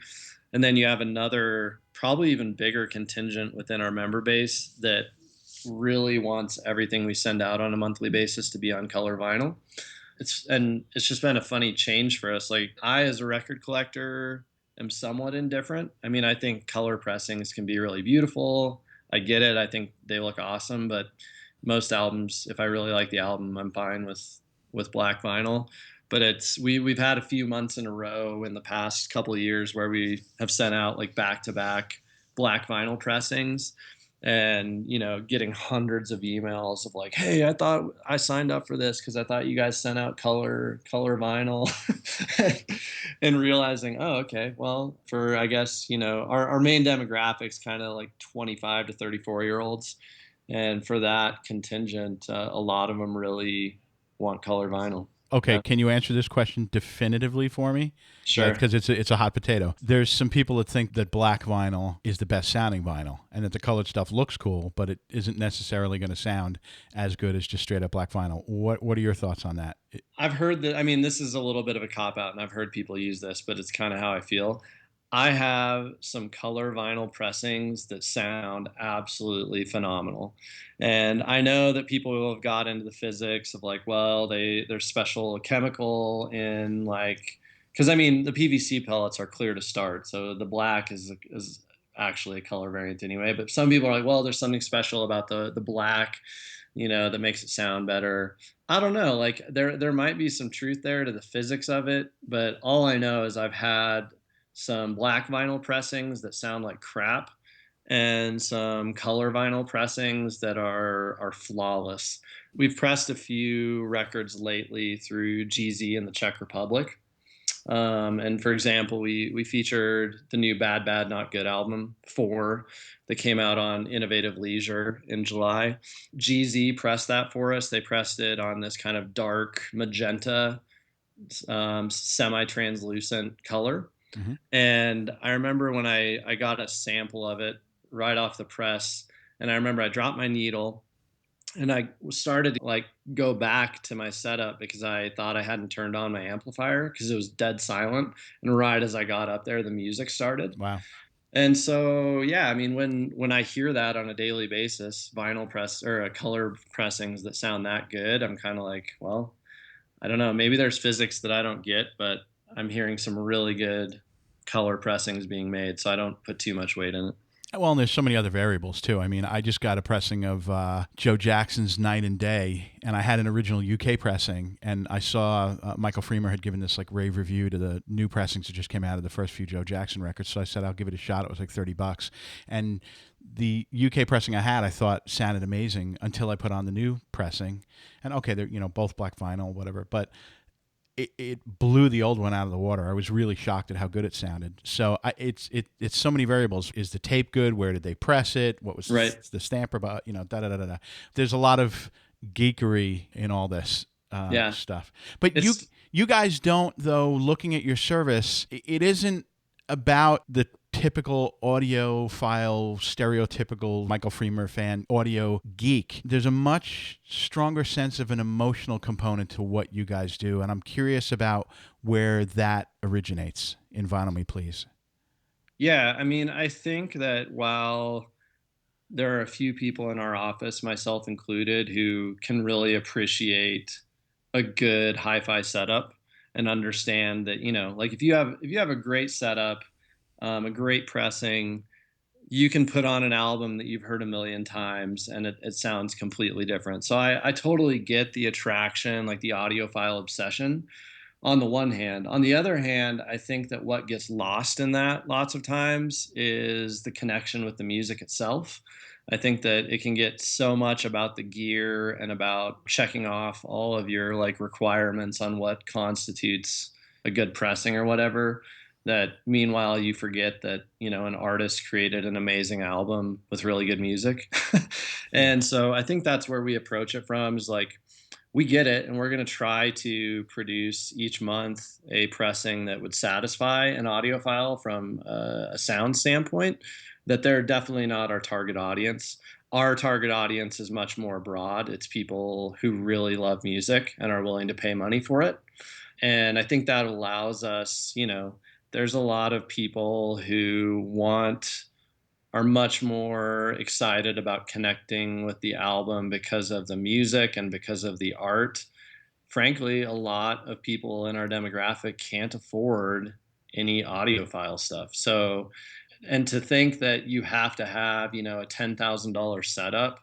and then you have another probably even bigger contingent within our member base that really wants everything we send out on a monthly basis to be on color vinyl. It's just been a funny change for us. Like I, as a record collector, am somewhat indifferent. I mean, I think color pressings can be really beautiful. I get it. I think they look awesome, but most albums, if I really like the album, I'm fine with black vinyl. But we've had a few months in a row in the past couple of years where we have sent out like back to back black vinyl pressings, and getting hundreds of emails of like, hey, I thought I signed up for this because I thought you guys sent out color vinyl. And realizing, oh, okay, well, for I guess our main demographics kind of like 25 to 34 year olds, and for that contingent, a lot of them really want color vinyl. Okay, Yeah. can you answer this question definitively for me? Sure. Because it's a hot potato. There's some people that think that black vinyl is the best sounding vinyl, and that the colored stuff looks cool, but it isn't necessarily going to sound as good as just straight up black vinyl. What are your thoughts on that? I've heard that. I mean, this is a little bit of a cop out, and I've heard people use this, but it's kind of how I feel. I have some color vinyl pressings that sound absolutely phenomenal. And I know that people will have got into the physics of like, well, there's special chemical in like, because I mean, the PVC pellets are clear to start. So the black is actually a color variant anyway. But some people are like, well, there's something special about the black, that makes it sound better. I don't know. Like there might be some truth there to the physics of it, but all I know is I've had some black vinyl pressings that sound like crap, and some color vinyl pressings that are flawless. We've pressed a few records lately through GZ in the Czech Republic. And for example, we featured the new Bad Bad Not Good album 4 that came out on Innovative Leisure in July. GZ pressed that for us. They pressed it on this kind of dark magenta, semi-translucent color. Mm-hmm. And I remember when I got a sample of it right off the press, and I remember I dropped my needle and I started to like go back to my setup because I thought I hadn't turned on my amplifier because it was dead silent. And right as I got up there, the music started. Wow. And so, yeah, I mean, when I hear that on a daily basis, vinyl press or color pressings that sound that good, I'm kind of like, well, I don't know. Maybe there's physics that I don't get, but I'm hearing some really good color pressings being made, so I don't put too much weight in it. Well, and there's so many other variables too. I mean, I just got a pressing of Joe Jackson's Night and Day, and I had an original UK pressing, and I saw Michael Freemer had given this like rave review to the new pressings that just came out of the first few Joe Jackson records. So I said I'll give it a shot. It was like $30, and the UK pressing I had, I thought sounded amazing until I put on the new pressing, and okay, they're both black vinyl, whatever, but it blew the old one out of the water. I was really shocked at how good it sounded. So it's so many variables. Is the tape good? Where did they press it? What was Right. the stamper about? Da da da da da. There's a lot of geekery in all this Yeah. stuff. But It's you guys don't though. Looking at your service, it isn't about the typical audiophile, stereotypical Michael Freemer fan audio geek. There's a much stronger sense of an emotional component to what you guys do, and I'm curious about where that originates in Vinyl Me Please. Yeah, I mean, I think that while there are a few people in our office, myself included, who can really appreciate a good hi-fi setup and understand that, like if you have a great setup, a great pressing, you can put on an album that you've heard a million times and it sounds completely different. So I totally get the attraction, like the audiophile obsession. on the one hand. On the other hand, I think that what gets lost in that lots of times is the connection with the music itself. I think that it can get so much about the gear and about checking off all of your like requirements on what constitutes a good pressing or whatever, that meanwhile you forget that, an artist created an amazing album with really good music. Yeah. And so I think that's where we approach it from, is like, we get it, and we're going to try to produce each month a pressing that would satisfy an audiophile from a sound standpoint. That they're definitely not our target audience. Our target audience is much more broad. It's people who really love music and are willing to pay money for it. And I think that allows us, there's a lot of people who are much more excited about connecting with the album because of the music and because of the art. Frankly, a lot of people in our demographic can't afford any audiophile stuff. So, and to think that you have to have, a $10,000 setup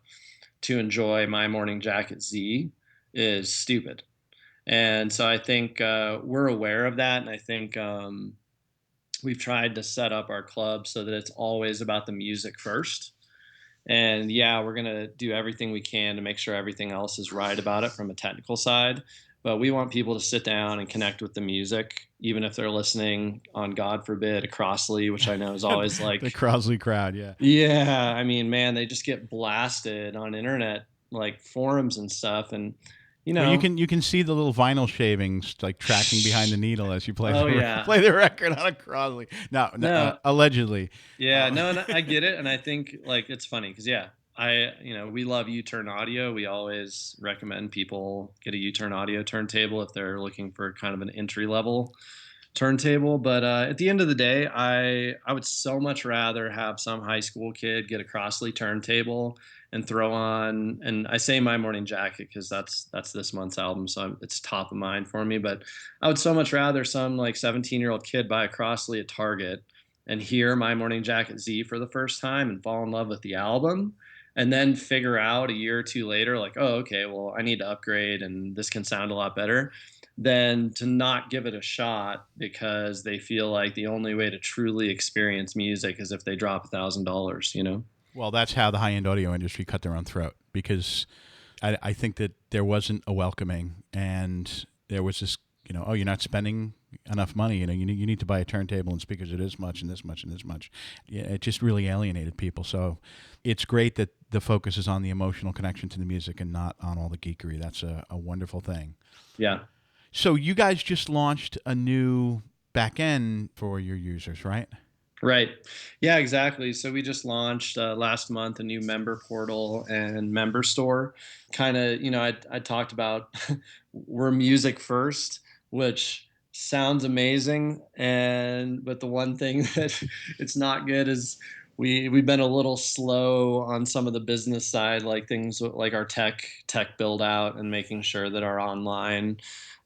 to enjoy My Morning Jacket Z is stupid. And so I think we're aware of that. And I think we've tried to set up our club so that it's always about the music first. And yeah, we're going to do everything we can to make sure everything else is right about it from a technical side. But we want people to sit down and connect with the music, even if they're listening on, God forbid, a Crossley, which I know is always The like, Crosley crowd, yeah. yeah, I mean, man, they just get blasted on internet, like forums and stuff. And, you Well, you know, can see the little vinyl shavings like tracking behind the needle as you play oh, yeah. play the record on a Crosley. No, No, allegedly. yeah, no, and I get it, and I think like it's funny because yeah, we love U-turn audio. We always recommend people get a U-turn audio turntable if they're looking for kind of an entry level turntable. But at the end of the day, I would so much rather have some high school kid get a Crossley turntable and throw on. And I say My Morning Jacket because that's this month's album, so it's top of mind for me. But I would so much rather some like 17-year-old kid buy a Crossley at Target and hear My Morning Jacket Z for the first time and fall in love with the album, and then figure out a year or two later, like, oh, okay, well, I need to upgrade and this can sound a lot better, than to not give it a shot because they feel like the only way to truly experience music is if they drop $1,000. Well, that's how the high end audio industry cut their own throat because I think that there wasn't a welcoming and there was this, oh, you're not spending enough money. You need to buy a turntable and speakers at this much and this much and this much. Yeah, it just really alienated people. So it's great that the focus is on the emotional connection to the music and not on all the geekery. That's a wonderful thing. Yeah. So you guys just launched a new back end for your users, right? Right. Yeah, exactly. So we just launched last month a new member portal and member store. Kind of, I talked about we're music first, which sounds amazing, but the one thing that it's not good is we've been a little slow on some of the business side, like things like our tech build out and making sure that our online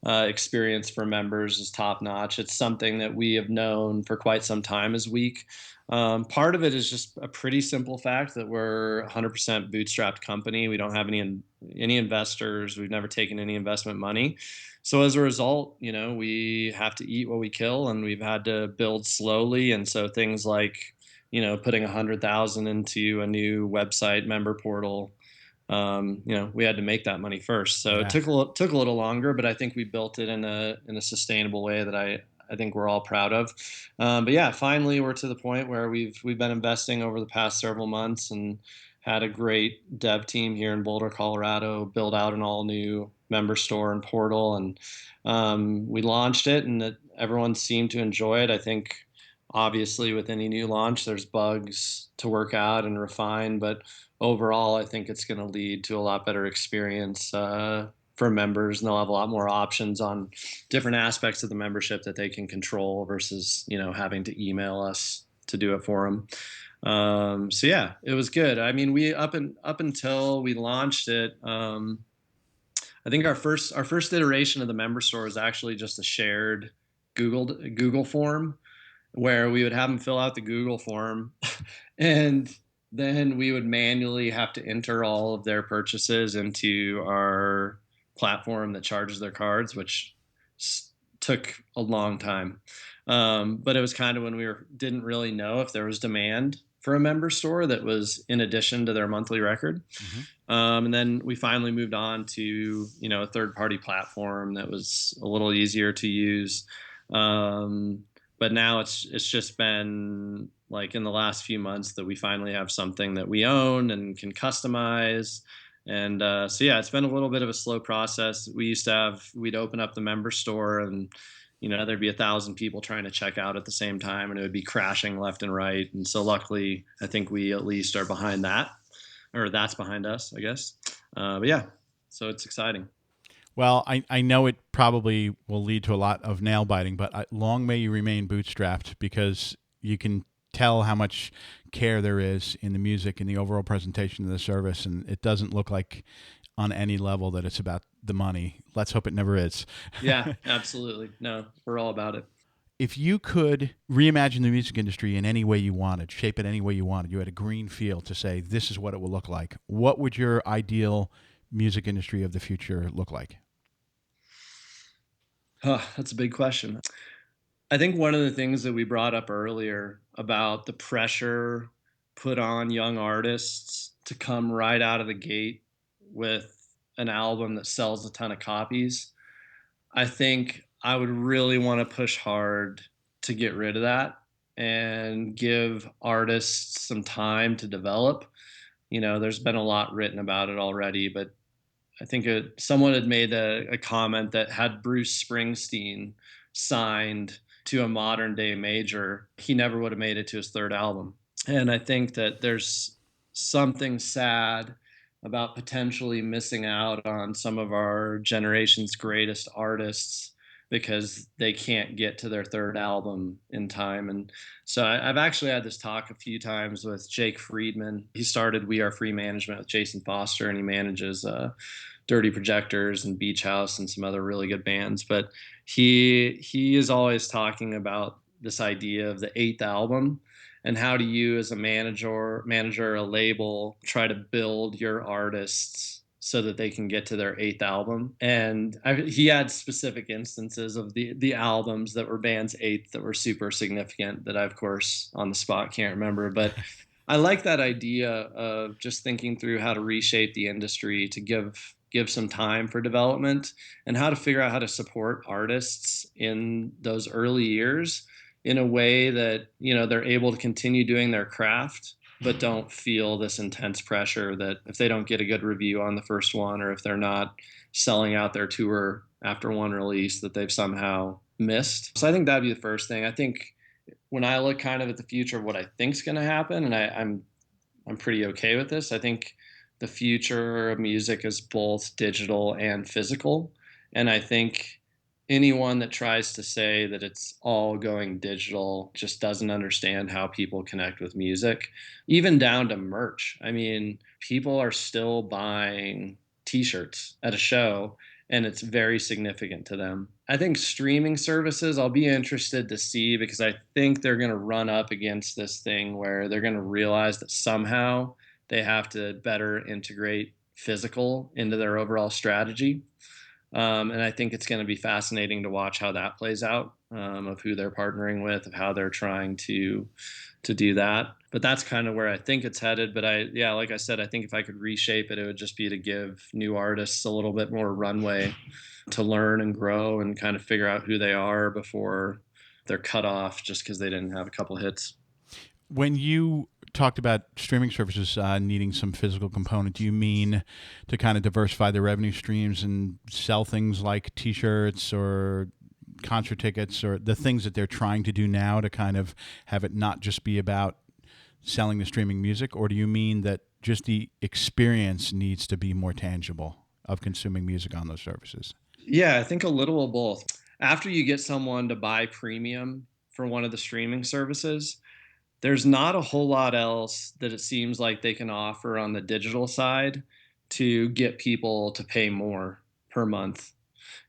experience for members is top notch. It's something that we have known for quite some time is weak. Part of it is just a pretty simple fact that we're 100% bootstrapped company. We don't have any investors. We've never taken any investment money. So as a result, we have to eat what we kill, and we've had to build slowly. And so things like, putting 100,000 into a new website member portal, we had to make that money first. So it Yeah. took a little longer, but I think we built it in a sustainable way that I think we're all proud of. But yeah, finally we're to the point where we've been investing over the past several months and had a great dev team here in Boulder, Colorado, build out an all new member store and portal, and we launched it, and everyone seemed to enjoy it. I think obviously with any new launch, there's bugs to work out and refine, but overall, I think it's going to lead to a lot better experience for members, and they'll have a lot more options on different aspects of the membership that they can control versus having to email us to do it for them. So yeah, it was good. I mean, we up until we launched it. I think our first iteration of the member store was actually just a shared Google form where we would have them fill out the Google form, and then we would manually have to enter all of their purchases into our platform that charges their cards, which took a long time. But it was kind of when didn't really know if there was demand for a member store that was in addition to their monthly record. Hmm. And then we finally moved on to, a third party platform that was a little easier to use. But now it's just been like in the last few months that we finally have something that we own and can customize. And so yeah, it's been a little bit of a slow process. We'd open up the member store, and there'd be 1,000 people trying to check out at the same time, and it would be crashing left and right. And so luckily, I think we at least are behind that, or that's behind us, I guess. But yeah, so it's exciting. Well, I know it probably will lead to a lot of nail biting, but long may you remain bootstrapped, because you can tell how much care there is in the music and the overall presentation of the service, and it doesn't look like on any level that it's about the money. Let's hope it never is. Yeah, absolutely. No, we're all about it. If you could reimagine the music industry in any way you wanted, shape it any way you wanted, you had a green field to say this is what it will look like, what would your ideal music industry of the future look like? That's a big question. I think one of the things that we brought up earlier about the pressure put on young artists to come right out of the gate with an album that sells a ton of copies, I think I would really want to push hard to get rid of that and give artists some time to develop. There's been a lot written about it already, but I think someone had made a comment that had Bruce Springsteen signed to a modern day major, he never would have made it to his third album. And I think that there's something sad about potentially missing out on some of our generation's greatest artists because they can't get to their third album in time. And so I've actually had this talk a few times with Jake Friedman. He started We Are Free Management with Jason Foster, and he manages Dirty Projectors and Beach House and some other really good bands. But he is always talking about this idea of the eighth album, and how do you as a manager, a label, try to build your artists so that they can get to their eighth album. And he had specific instances of the albums that were band's eighth that were super significant that I, of course, on the spot can't remember. But I like that idea of just thinking through how to reshape the industry to give some time for development, and how to figure out how to support artists in those early years in a way that they're able to continue doing their craft but don't feel this intense pressure that if they don't get a good review on the first one, or if they're not selling out their tour after one release, that they've somehow missed. So I think that'd be the first thing. I think when I look kind of at the future of what I think's going to happen, and I'm pretty okay with this. I think the future of music is both digital and physical. And I think anyone that tries to say that it's all going digital just doesn't understand how people connect with music, even down to merch. I mean, people are still buying t-shirts at a show, and it's very significant to them. I think streaming services, I'll be interested to see, because I think they're going to run up against this thing where they're going to realize that somehow they have to better integrate physical into their overall strategy. And I think it's going to be fascinating to watch how that plays out, of who they're partnering with, of how they're trying to do that. But that's kind of where I think it's headed. But yeah, like I said, I think if I could reshape it, it would just be to give new artists a little bit more runway to learn and grow and kind of figure out who they are before they're cut off just because they didn't have a couple hits. When you talked about streaming services needing some physical component, do you mean to kind of diversify their revenue streams and sell things like T-shirts or concert tickets, or the things that they're trying to do now to kind of have it not just be about selling the streaming music? Or do you mean that just the experience needs to be more tangible of consuming music on those services? Yeah, I think a little of both. After you get someone to buy premium for one of the streaming services, there's not a whole lot else that it seems like they can offer on the digital side to get people to pay more per month.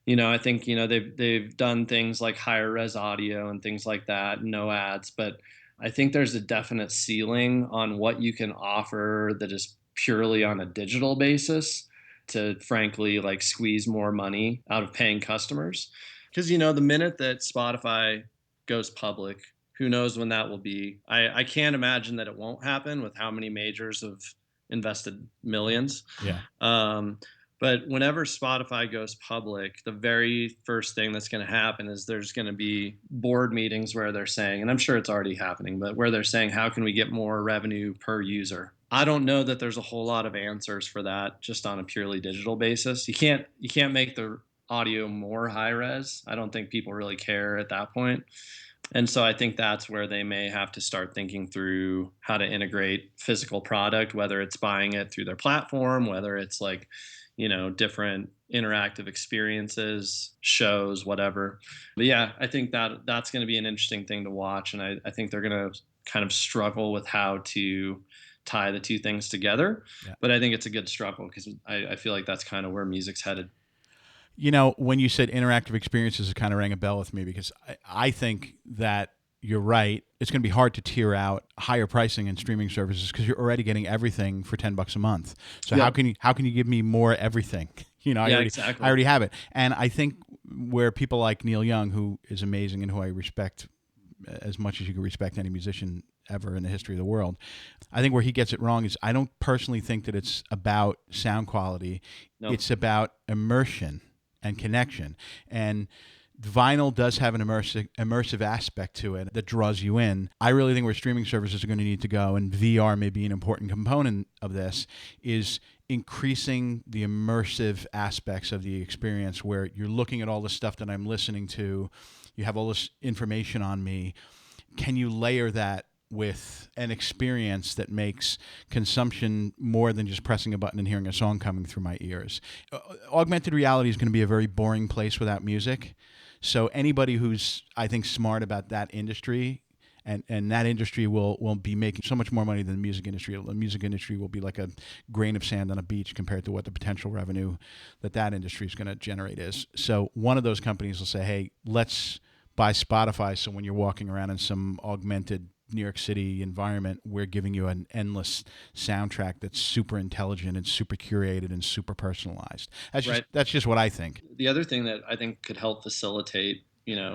I think they've done things like higher res audio and things like that, no ads, but I think there's a definite ceiling on what you can offer that is purely on a digital basis to frankly like squeeze more money out of paying customers. Because, the minute that Spotify goes public, who knows when that will be. I can't imagine that it won't happen with how many majors have invested millions. Yeah. But whenever Spotify goes public, the very first thing that's going to happen is there's going to be board meetings where they're saying, and I'm sure it's already happening, but where they're saying, how can we get more revenue per user? I don't know that there's a whole lot of answers for that just on a purely digital basis. You can't make the audio more high res. I don't think people really care at that point. And so I think that's where they may have to start thinking through how to integrate physical product, whether it's buying it through their platform, whether it's like, different interactive experiences, shows, whatever. But yeah, I think that's going to be an interesting thing to watch. And I think they're going to kind of struggle with how to tie the two things together. Yeah. But I think it's a good struggle because I feel like that's kind of where music's headed. When you said interactive experiences, it kind of rang a bell with me because I think that you're right. It's going to be hard to tier out higher pricing in streaming services because you're already getting everything for $10 a month. So Yeah. how can you give me more everything? Exactly. I already have it. And I think where people like Neil Young, who is amazing and who I respect as much as you can respect any musician ever in the history of the world, I think where he gets it wrong is I don't personally think that it's about sound quality. No. It's about immersion and connection. And vinyl does have an immersive aspect to it that draws you in. I really think where streaming services are going to need to go, and VR may be an important component of this, is increasing the immersive aspects of the experience where you're looking at all the stuff that I'm listening to, you have all this information on me. Can you layer that with an experience that makes consumption more than just pressing a button and hearing a song coming through my ears? Augmented reality is going to be a very boring place without music. So anybody who's, I think, smart about that industry, and that industry will be making so much more money than the music industry. The music industry will be like a grain of sand on a beach compared to what the potential revenue that industry is going to generate is. So one of those companies will say, hey, let's buy Spotify, so when you're walking around in some augmented New York City environment, we're giving you an endless soundtrack that's super intelligent and super curated and super personalized. That's just what I think. The other thing that I think could help facilitate,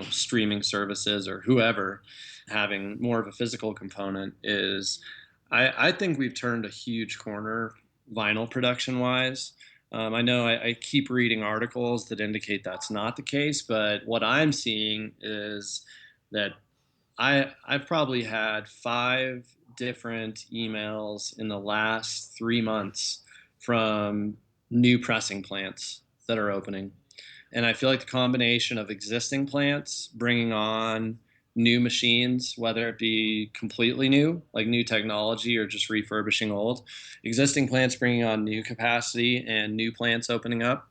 streaming services or whoever having more of a physical component is I think we've turned a huge corner vinyl production wise. I know I keep reading articles that indicate that's not the case, but what I'm seeing is that I've probably had 5 different emails in the last 3 months from new pressing plants that are opening. And I feel like the combination of existing plants bringing on new machines, whether it be completely new, like new technology, or just refurbishing old, existing plants bringing on new capacity and new plants opening up,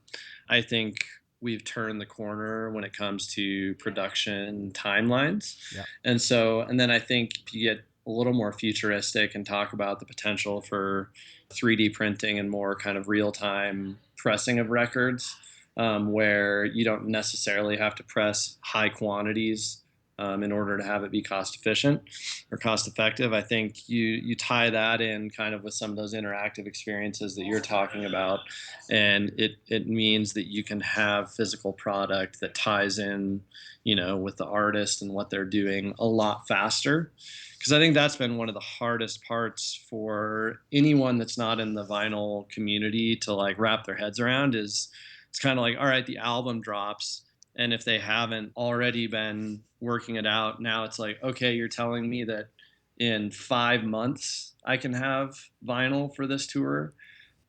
I think we've turned the corner when it comes to production timelines. Yeah. And then I think if you get a little more futuristic and talk about the potential for 3D printing and more kind of real-time pressing of records, where you don't necessarily have to press high quantities in order to have it be cost efficient or cost effective. I think you tie that in kind of with some of those interactive experiences that you're talking about, and it means that you can have physical product that ties in, with the artist and what they're doing a lot faster. Because I think that's been one of the hardest parts for anyone that's not in the vinyl community to like wrap their heads around is it's kind of like, all right, the album drops. And if they haven't already been working it out, now it's like, okay, you're telling me that in 5 months I can have vinyl for this tour.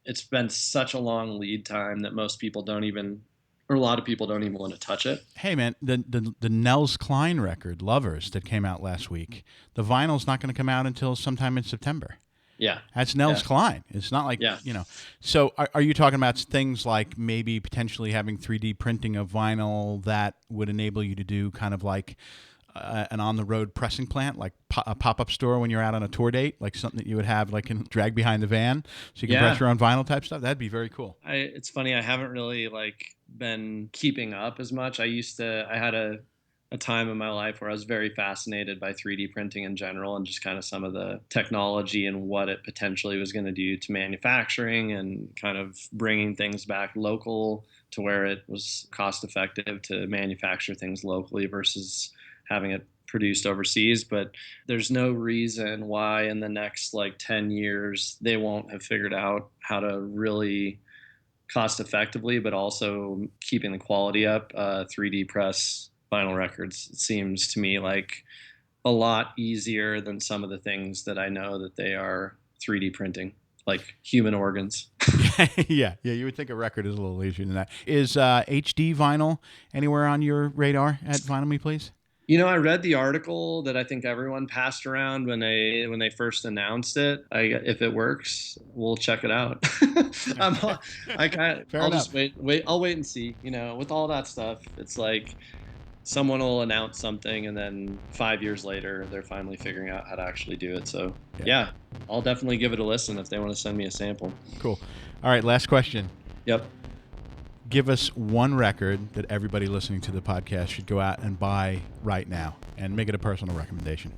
It's been such a long lead time that most people don't even, or a lot of people don't even want to touch it. Hey man, the Nels Klein record, Lovers, that came out last week, the vinyl's not going to come out until sometime in September. Yeah. That's Nels Klein. It's not like, So are you talking about things like maybe potentially having 3D printing of vinyl that would enable you to do kind of like an on-the-road pressing plant, like a pop-up store when you're out on a tour date, like something that you would have like in drag behind the van so you can press your own vinyl type stuff? That'd be very cool. It's funny. I haven't really like been keeping up as much. I had a a time in my life where I was very fascinated by 3D printing in general and just kind of some of the technology and what it potentially was going to do to manufacturing and kind of bringing things back local to where it was cost effective to manufacture things locally versus having it produced overseas. But there's no reason why in the next like 10 years they won't have figured out how to really cost effectively, but also keeping the quality up, 3D press vinyl records. It seems to me like a lot easier than some of the things that I know that they are 3D printing, like human organs. Yeah. You would think a record is a little easier than that. Is HD vinyl anywhere on your radar at Vinyl Me Please? I read the article that I think everyone passed around when they first announced it. If it works, we'll check it out. I'm, Fair I'll enough. just wait. I'll wait and see. With all that stuff, it's like someone will announce something, and then 5 years later, they're finally figuring out how to actually do it. So yeah, I'll definitely give it a listen if they want to send me a sample. Cool. All right, last question. Yep. Give us one record that everybody listening to the podcast should go out and buy right now, and make it a personal recommendation.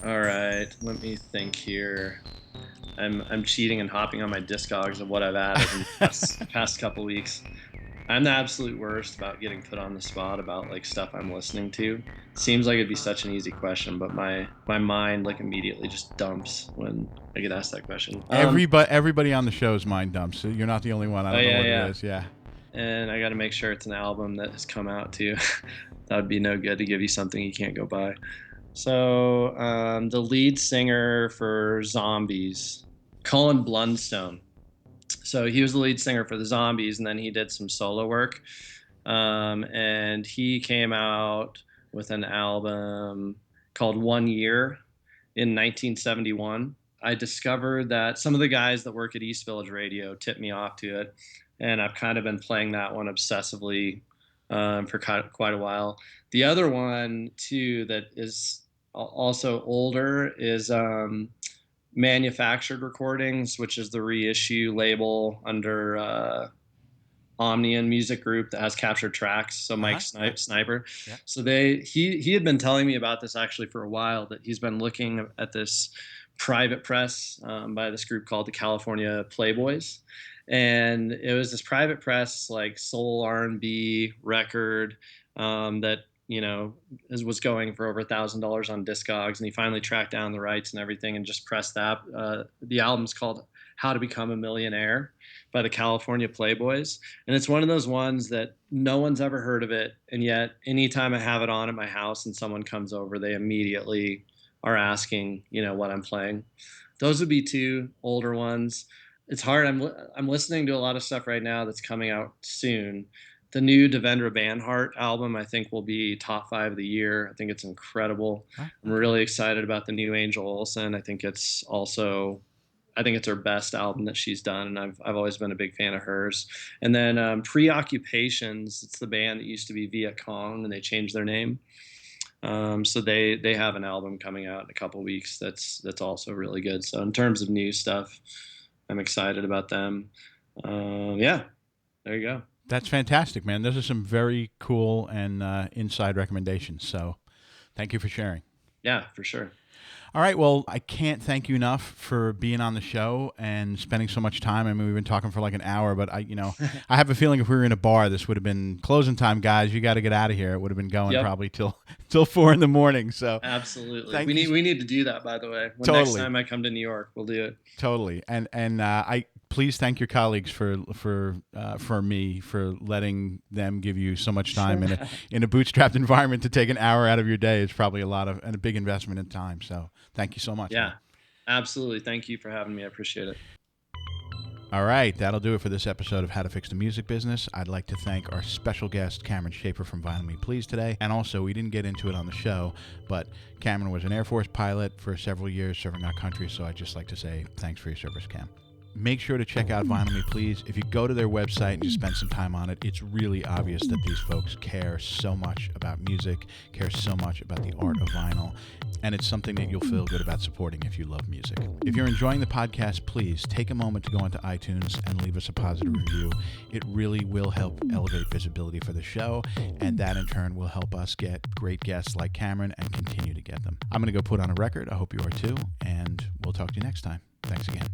All right, let me think here. I'm cheating and hopping on my Discogs of what I've added in the past couple weeks. I'm the absolute worst about getting put on the spot about like stuff I'm listening to. Seems like it'd be such an easy question, but my mind like immediately just dumps when I get asked that question. Everybody on the show's mind dumps. So you're not the only one. I don't know what it is. Yeah. And I got to make sure it's an album that has come out too. That would be no good to give you something you can't go buy. So the lead singer for Zombies, Colin Blunstone. So he was the lead singer for the Zombies, and then he did some solo work. And he came out with an album called 1 Year in 1971. I discovered that some of the guys that work at East Village Radio tipped me off to it, and I've kind of been playing that one obsessively for quite a while. The other one, too, that is also older is Manufactured Recordings, which is the reissue label under Omnian Music Group that has captured tracks. So Mike Sniper. Yeah. So he had been telling me about this actually for a while, that he's been looking at this private press by this group called the California Playboys. And it was this private press, like soul R&B record that was going for over $1,000 on Discogs, and he finally tracked down the rights and everything and just pressed that. The album's called How to Become a Millionaire by the California Playboys, and it's one of those ones that no one's ever heard of it, and yet anytime I have it on at my house and someone comes over, they immediately are asking, what I'm playing. Those would be two older ones. It's hard. I'm listening to a lot of stuff right now that's coming out soon. The new Devendra Banhart album, I think, will be top 5 of the year. I think it's incredible. I'm really excited about the new Angel Olsen. I think it's her best album that she's done, and I've always been a big fan of hers. And then Preoccupations, it's the band that used to be Viet Cong, and they changed their name. So they have an album coming out in a couple weeks that's also really good. So in terms of new stuff, I'm excited about them. Yeah, there you go. That's fantastic, man. Those are some very cool and inside recommendations. So thank you for sharing. Yeah, for sure. All right. Well, I can't thank you enough for being on the show and spending so much time. I mean, we've been talking for like an hour, but I have a feeling if we were in a bar, this would have been closing time, guys. You got to get out of here. It would have been going probably till 4 a.m. So absolutely, we need to do that. By the way, next time I come to New York, we'll do it. Totally. And I please thank your colleagues for me for letting them give you so much time in a bootstrapped environment. To take an hour out of your day is probably a big investment in time. So thank you so much. Yeah, man. Absolutely. Thank you for having me. I appreciate it. All right, that'll do it for this episode of How to Fix the Music Business. I'd like to thank our special guest, Cameron Shaefer from Vinyl Me Please today. And also, we didn't get into it on the show, but Cameron was an Air Force pilot for several years serving our country, so I'd just like to say thanks for your service, Cam. Make sure to check out Vinyl Me Please. If you go to their website and just spend some time on it, it's really obvious that these folks care so much about music, care so much about the art of vinyl, and it's something that you'll feel good about supporting if you love music. If you're enjoying the podcast, please take a moment to go onto iTunes and leave us a positive review. It really will help elevate visibility for the show, and that in turn will help us get great guests like Cameron and continue to get them. I'm going to go put on a record. I hope you are too, and we'll talk to you next time. Thanks again.